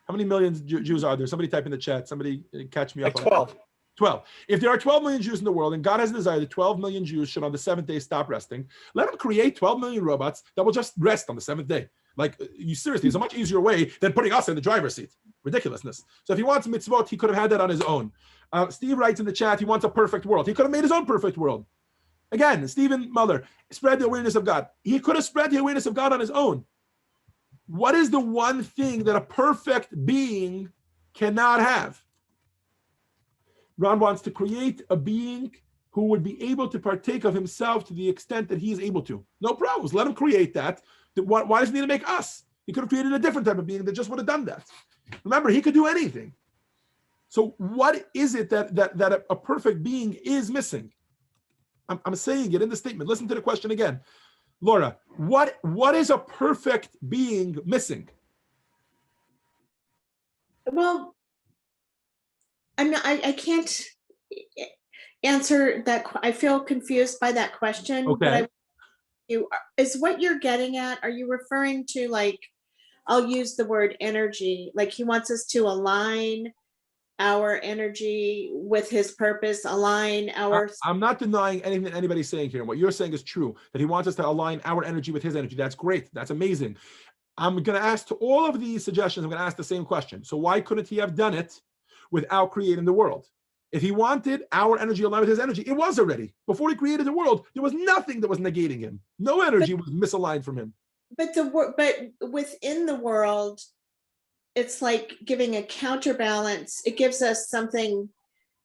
Speaker 1: How many millions Jews are there? Somebody type in the chat. Somebody catch me up.
Speaker 9: Like 12.
Speaker 1: 12. If there are 12 million Jews in the world and God has a desire that 12 million Jews should on the seventh day stop resting, let him create 12 million robots that will just rest on the seventh day. Like, you seriously, it's a much easier way than putting us in the driver's seat. Ridiculousness. So if he wants mitzvot, he could have had that on his own. Steve writes in the chat, he wants a perfect world. He could have made his own perfect world. Again, Stephen Muller, spread the awareness of God. He could have spread the awareness of God on his own. What is the one thing that a perfect being cannot have? Ron wants to create a being who would be able to partake of himself to the extent that he is able to. No problems. Let him create that. Why does he need to make us? He could have created a different type of being that just would have done that. Remember, he could do anything. So what is it that a perfect being is missing? I'm saying it in the statement. Listen to the question again. Laura, what is a perfect being missing?
Speaker 7: Well, I can't answer that. I feel confused by that question.
Speaker 1: Okay.
Speaker 7: But is what you're getting at, are you referring to, like, I'll use the word energy, like he wants us to align our energy with his purpose, align our...
Speaker 1: I'm not denying anything that anybody's saying here. What you're saying is true, that he wants us to align our energy with his energy. That's great. That's amazing. I'm going to ask to all of these suggestions, I'm going to ask the same question. So why couldn't he have done it without creating the world? If he wanted our energy aligned with his energy, it was already. Before he created the world, there was nothing that was negating him. No energy was misaligned from him.
Speaker 7: But within the world, it's like giving a counterbalance. It gives us something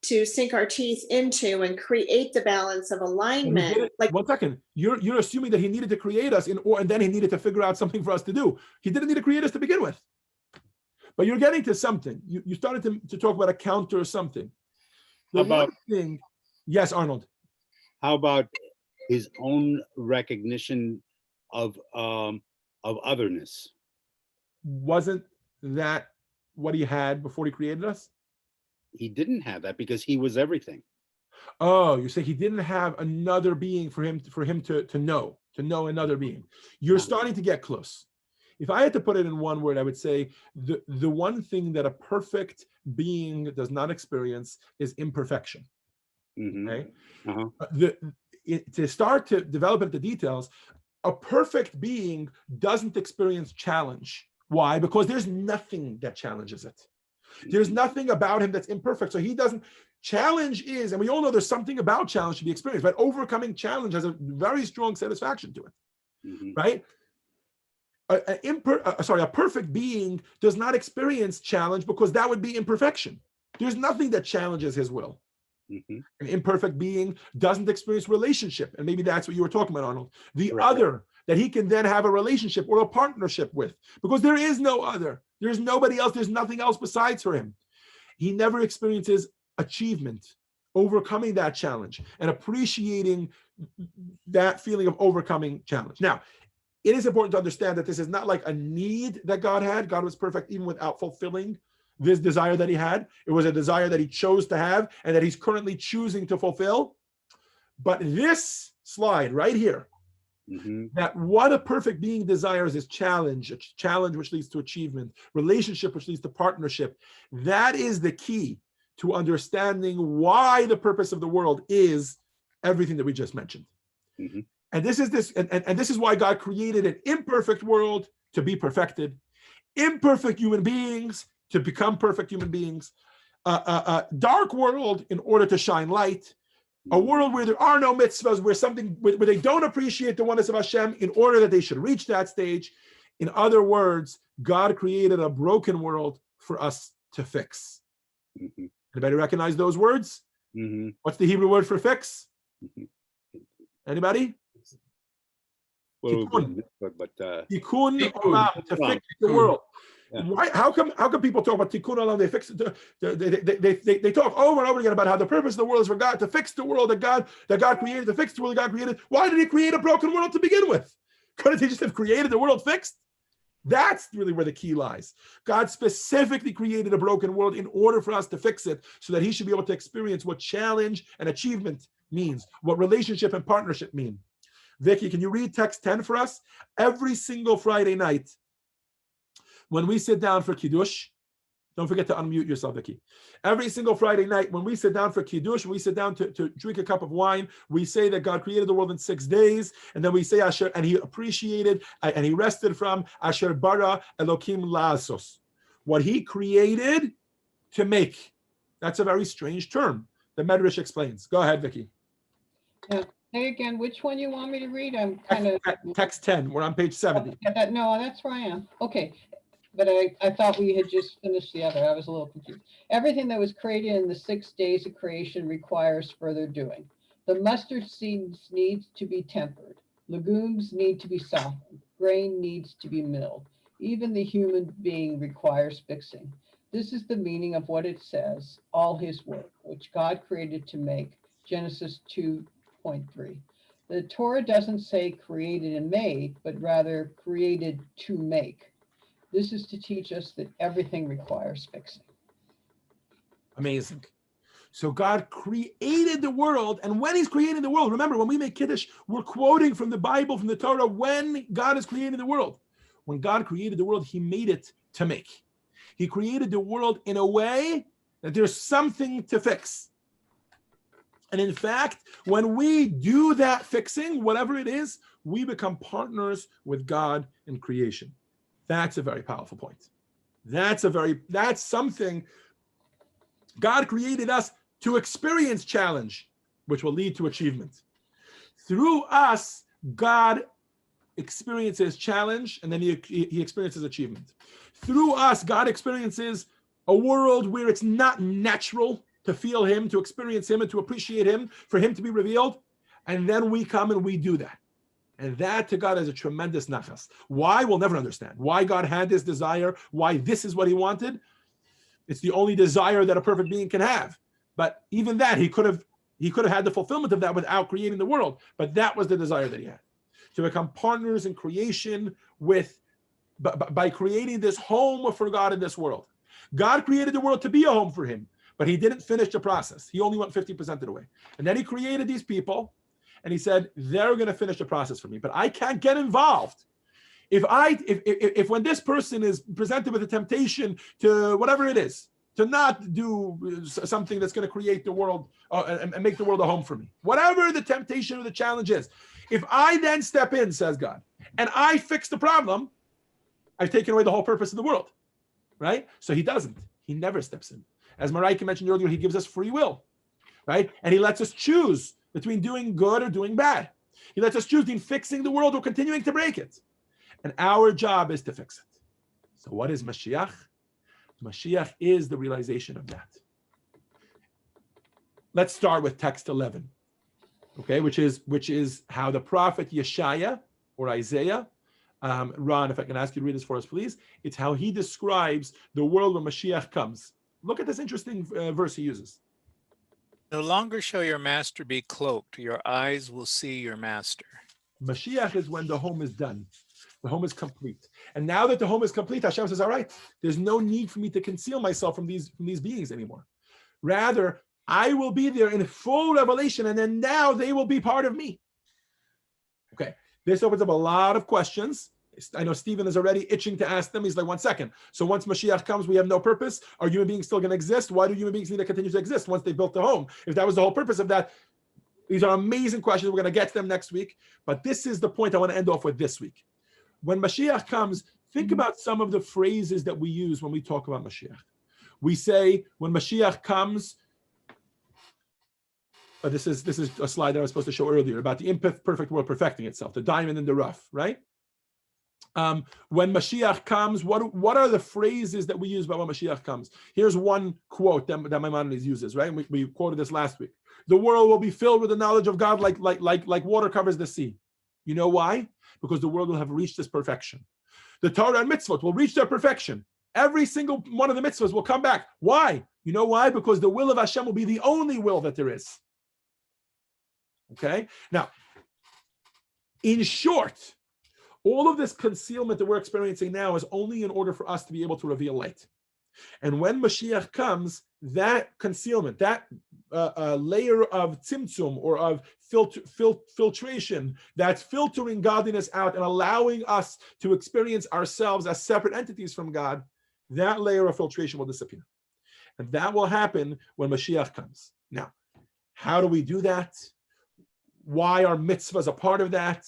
Speaker 7: to sink our teeth into and create the balance of alignment.
Speaker 1: Like, 1 second, you're assuming that he needed to create us and then he needed to figure out something for us to do. He didn't need to create us to begin with. But you're getting to something. You started to talk about a counter or something. The one thing, yes, Arnold.
Speaker 2: How about his own recognition of otherness?
Speaker 1: Wasn't that what he had before he created us?
Speaker 2: he didn't have that because he was everything.
Speaker 1: Oh, you say he didn't have another being for him to know another being. You're starting to get close. If I had to put it in one word, I would say the one thing that a perfect being does not experience is imperfection. Okay. To start to develop into details, a perfect being doesn't experience challenge. Why? Because there's nothing that challenges it. There's nothing about him that's imperfect. So he doesn't. Challenge is, and we all know there's something about challenge to be experienced, but overcoming challenge has a very strong satisfaction to it, right? A perfect being does not experience challenge because that would be imperfection. There's nothing that challenges his will. An imperfect being doesn't experience relationship, and maybe that's what you were talking about, Arnold. The other that he can then have a relationship or a partnership with, because there is no other. There's nobody else. There's nothing else besides for him. He never experiences achievement, overcoming that challenge, and appreciating that feeling of overcoming challenge. Now, it is important to understand that this is not like a need that God had. God was perfect even without fulfilling this desire that he had. It was a desire that he chose to have and that he's currently choosing to fulfill. But this slide right here, that what a perfect being desires is challenge, a challenge which leads to achievement, relationship which leads to partnership. That is the key to understanding why the purpose of the world is everything that we just mentioned. And this is why God created an imperfect world to be perfected, imperfect human beings to become perfect human beings, a dark world in order to shine light, a world where there are no mitzvahs, where they don't appreciate the oneness of Hashem in order that they should reach that stage. In other words, God created a broken world for us to fix. Anybody recognize those words? What's the Hebrew word for fix? Anybody?
Speaker 2: Tikkun,
Speaker 1: Tikkun olam, to fix the world. Why? How come people talk about tikkun olam? They fix it. They talk over and over again about how the purpose of the world is for God to fix the world that God created, to fix the world that God created. Why did he create a broken world to begin with? Couldn't he just have created the world fixed? That's really where the key lies. God specifically created a broken world in order for us to fix it so that he should be able to experience what challenge and achievement means, what relationship and partnership mean. Vicky, can you read text 10 for us? Every single Friday night, when we sit down for Kiddush, don't forget to unmute yourself, Vicky. Every single Friday night, when we sit down for Kiddush, we sit down to drink a cup of wine, we say that God created the world in 6 days, and then we say Asher, and he appreciated, and he rested from Asher bara Elokim la'asos. What he created to make. That's a very strange term. The Medrash explains. Go ahead, Vicky.
Speaker 6: Yeah. Hey, again, which one you want me to read? I'm kind of...
Speaker 1: Text 10, we're on page 70.
Speaker 6: No, that's where I am. Okay. But I thought we had just finished the other. I was a little confused. Everything that was created in the 6 days of creation requires further doing. The mustard seeds needs to be tempered. Legumes need to be softened. Grain needs to be milled. Even the human being requires fixing. This is the meaning of what it says, all his work, which God created to make. Genesis 2:3. The Torah doesn't say created and made, but rather created to make. This is to teach us that everything requires fixing.
Speaker 1: Amazing. So God created the world, and when he's creating the world, remember, when we make Kiddush, we're quoting from the Bible, from the Torah, when God is creating the world. When God created the world, he made it to make. He created the world in a way that there's something to fix. And in fact, when we do that fixing, whatever it is, we become partners with God in creation. That's a very powerful point. That's something. God created us to experience challenge, which will lead to achievement. Through us, God experiences challenge, and then he experiences achievement. Through us, God experiences a world where it's not natural to feel him, to experience him, and to appreciate him, for him to be revealed. And then we come and we do that. And that to God is a tremendous nachas. Why? We'll never understand. Why God had this desire, why this is what he wanted. It's the only desire that a perfect being can have. But even that, he could have had the fulfillment of that without creating the world. But that was the desire that he had. To become partners in creation by creating this home for God in this world. God created the world to be a home for him. but he didn't finish the process. He only went 50% of the way. And then he created these people and he said, they're going to finish the process for me, but I can't get involved. If when this person is presented with a temptation to whatever it is, to not do something that's going to create the world and make the world a home for me, whatever the temptation or the challenge is, if I then step in, says God, and I fix the problem, I've taken away the whole purpose of the world, right? So he doesn't. He never steps in. As Maraika mentioned earlier, he gives us free will, right? And he lets us choose between doing good or doing bad. He lets us choose between fixing the world or continuing to break it. And our job is to fix it. So what is Mashiach? Mashiach is the realization of that. Let's start with text 11, okay, which is how the prophet Yeshaya or Isaiah, Ron, if I can ask you to read this for us, please. It's how he describes the world when Mashiach comes. Look at this interesting verse he uses.
Speaker 4: No longer shall your master be cloaked. Your eyes will see your master.
Speaker 1: Mashiach is when the home is done. The home is complete. And now that the home is complete, Hashem says, all right, there's no need for me to conceal myself from these beings anymore. Rather, I will be there in full revelation, and then now they will be part of me. Okay, this opens up a lot of questions. I know Stephen is already itching to ask them. He's like, 1 second. So once Mashiach comes, we have no purpose. Are human beings still going to exist? Why do human beings need to continue to exist once they built the home? If that was the whole purpose of that, these are amazing questions. We're going to get to them next week. But this is the point I want to end off with this week. When Mashiach comes, think about some of the phrases that we use when we talk about Mashiach. We say, when Mashiach comes, this is a slide that I was supposed to show earlier about the imperfect world perfecting itself, the diamond in the rough, right? When Mashiach comes, what are the phrases that we use about when Mashiach comes? Here's one quote that Maimonides uses, right? We quoted this last week. The world will be filled with the knowledge of God like water covers the sea. You know why? Because the world will have reached this perfection. The Torah and mitzvot will reach their perfection. Every single one of the mitzvahs will come back. Why? You know why? Because the will of Hashem will be the only will that there is. Okay? Now, in short, all of this concealment that we're experiencing now is only in order for us to be able to reveal light. And when Mashiach comes, that concealment, that layer of tzimtzum or of filtration, that's filtering godliness out and allowing us to experience ourselves as separate entities from God, that layer of filtration will disappear. And that will happen when Mashiach comes. Now, how do we do that? Why are mitzvahs a part of that?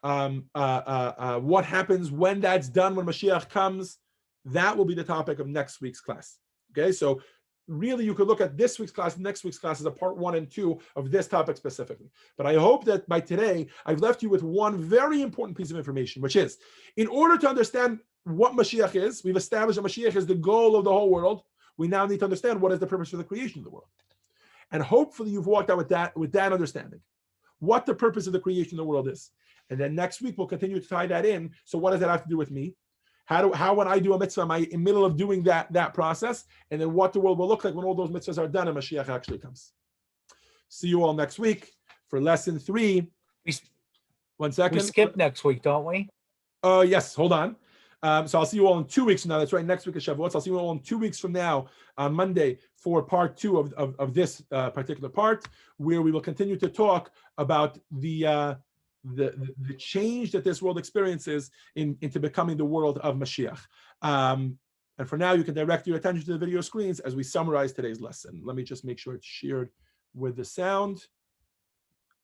Speaker 1: What happens when that's done, when Mashiach comes? That will be the topic of next week's class. Okay, so really you could look at this week's class, next week's class as a part 1 and 2 of this topic specifically. But I hope that by today, I've left you with one very important piece of information, which is, in order to understand what Mashiach is, we've established that Mashiach is the goal of the whole world. We now need to understand what is the purpose for the creation of the world. And hopefully you've walked out with that understanding, what the purpose of the creation of the world is. And then next week, we'll continue to tie that in. So what does that have to do with me? How when I do a mitzvah, am I in the middle of doing that process? And then what the world will look like when all those mitzvahs are done and Mashiach actually comes. See you all next week for lesson 3. 1 second.
Speaker 9: We skip next week, don't we?
Speaker 1: Yes, hold on. So I'll see you all in 2 weeks from now. That's right, next week is Shavuot. I'll see you all in 2 weeks from now on Monday for part 2 of this particular part, where we will continue to talk about the change that this world experiences into becoming the world of Mashiach. And for now, you can direct your attention to the video screens as we summarize today's lesson. Let me just make sure it's shared with the sound.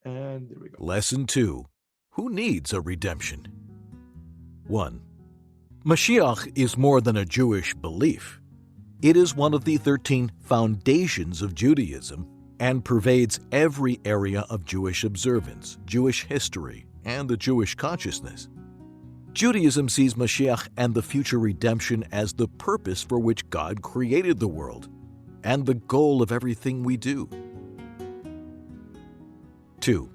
Speaker 1: And there we go.
Speaker 12: Lesson 2. Who needs a redemption? 1. Mashiach is more than a Jewish belief. It is one of the 13 foundations of Judaism and pervades every area of Jewish observance, Jewish history, and the Jewish consciousness. Judaism sees Mashiach and the future redemption as the purpose for which God created the world and the goal of everything we do. 2.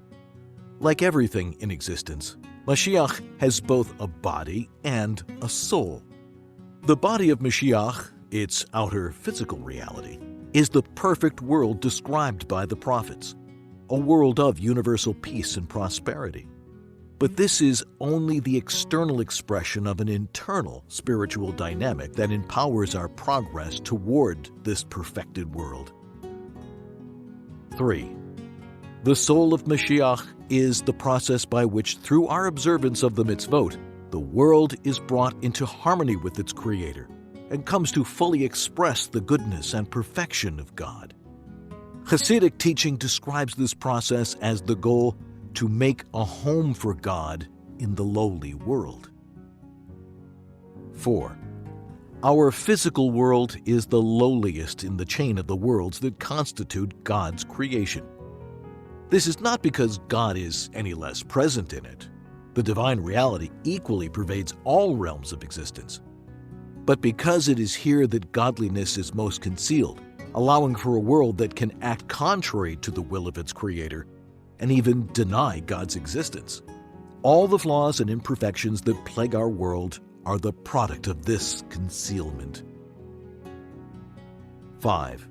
Speaker 12: Like everything in existence, Mashiach has both a body and a soul. The body of Mashiach, its outer physical reality, is the perfect world described by the prophets, a world of universal peace and prosperity. But this is only the external expression of an internal spiritual dynamic that empowers our progress toward this perfected world. 3. The soul of Mashiach is the process by which, through our observance of the mitzvot, the world is brought into harmony with its Creator and comes to fully express the goodness and perfection of God. Hasidic teaching describes this process as the goal to make a home for God in the lowly world. 4. Our physical world is the lowliest in the chain of the worlds that constitute God's creation. This is not because God is any less present in it. The divine reality equally pervades all realms of existence. But because it is here that godliness is most concealed, allowing for a world that can act contrary to the will of its Creator and even deny God's existence. All the flaws and imperfections that plague our world are the product of this concealment. 5.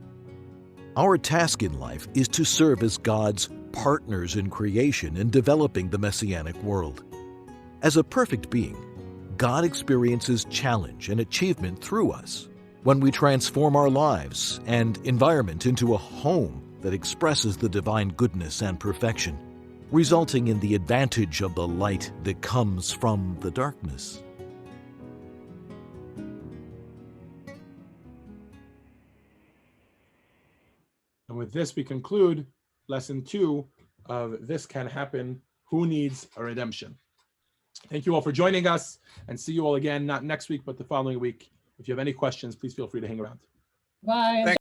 Speaker 12: Our task in life is to serve as God's partners in creation and developing the messianic world. As a perfect being, God experiences challenge and achievement through us when we transform our lives and environment into a home that expresses the divine goodness and perfection, resulting in the advantage of the light that comes from the darkness.
Speaker 1: And with this, we conclude lesson 2 of This Can Happen, Who Needs a Redemption? Thank you all for joining us, and see you all again, not next week, but the following week. If you have any questions, please feel free to hang around.
Speaker 6: Bye.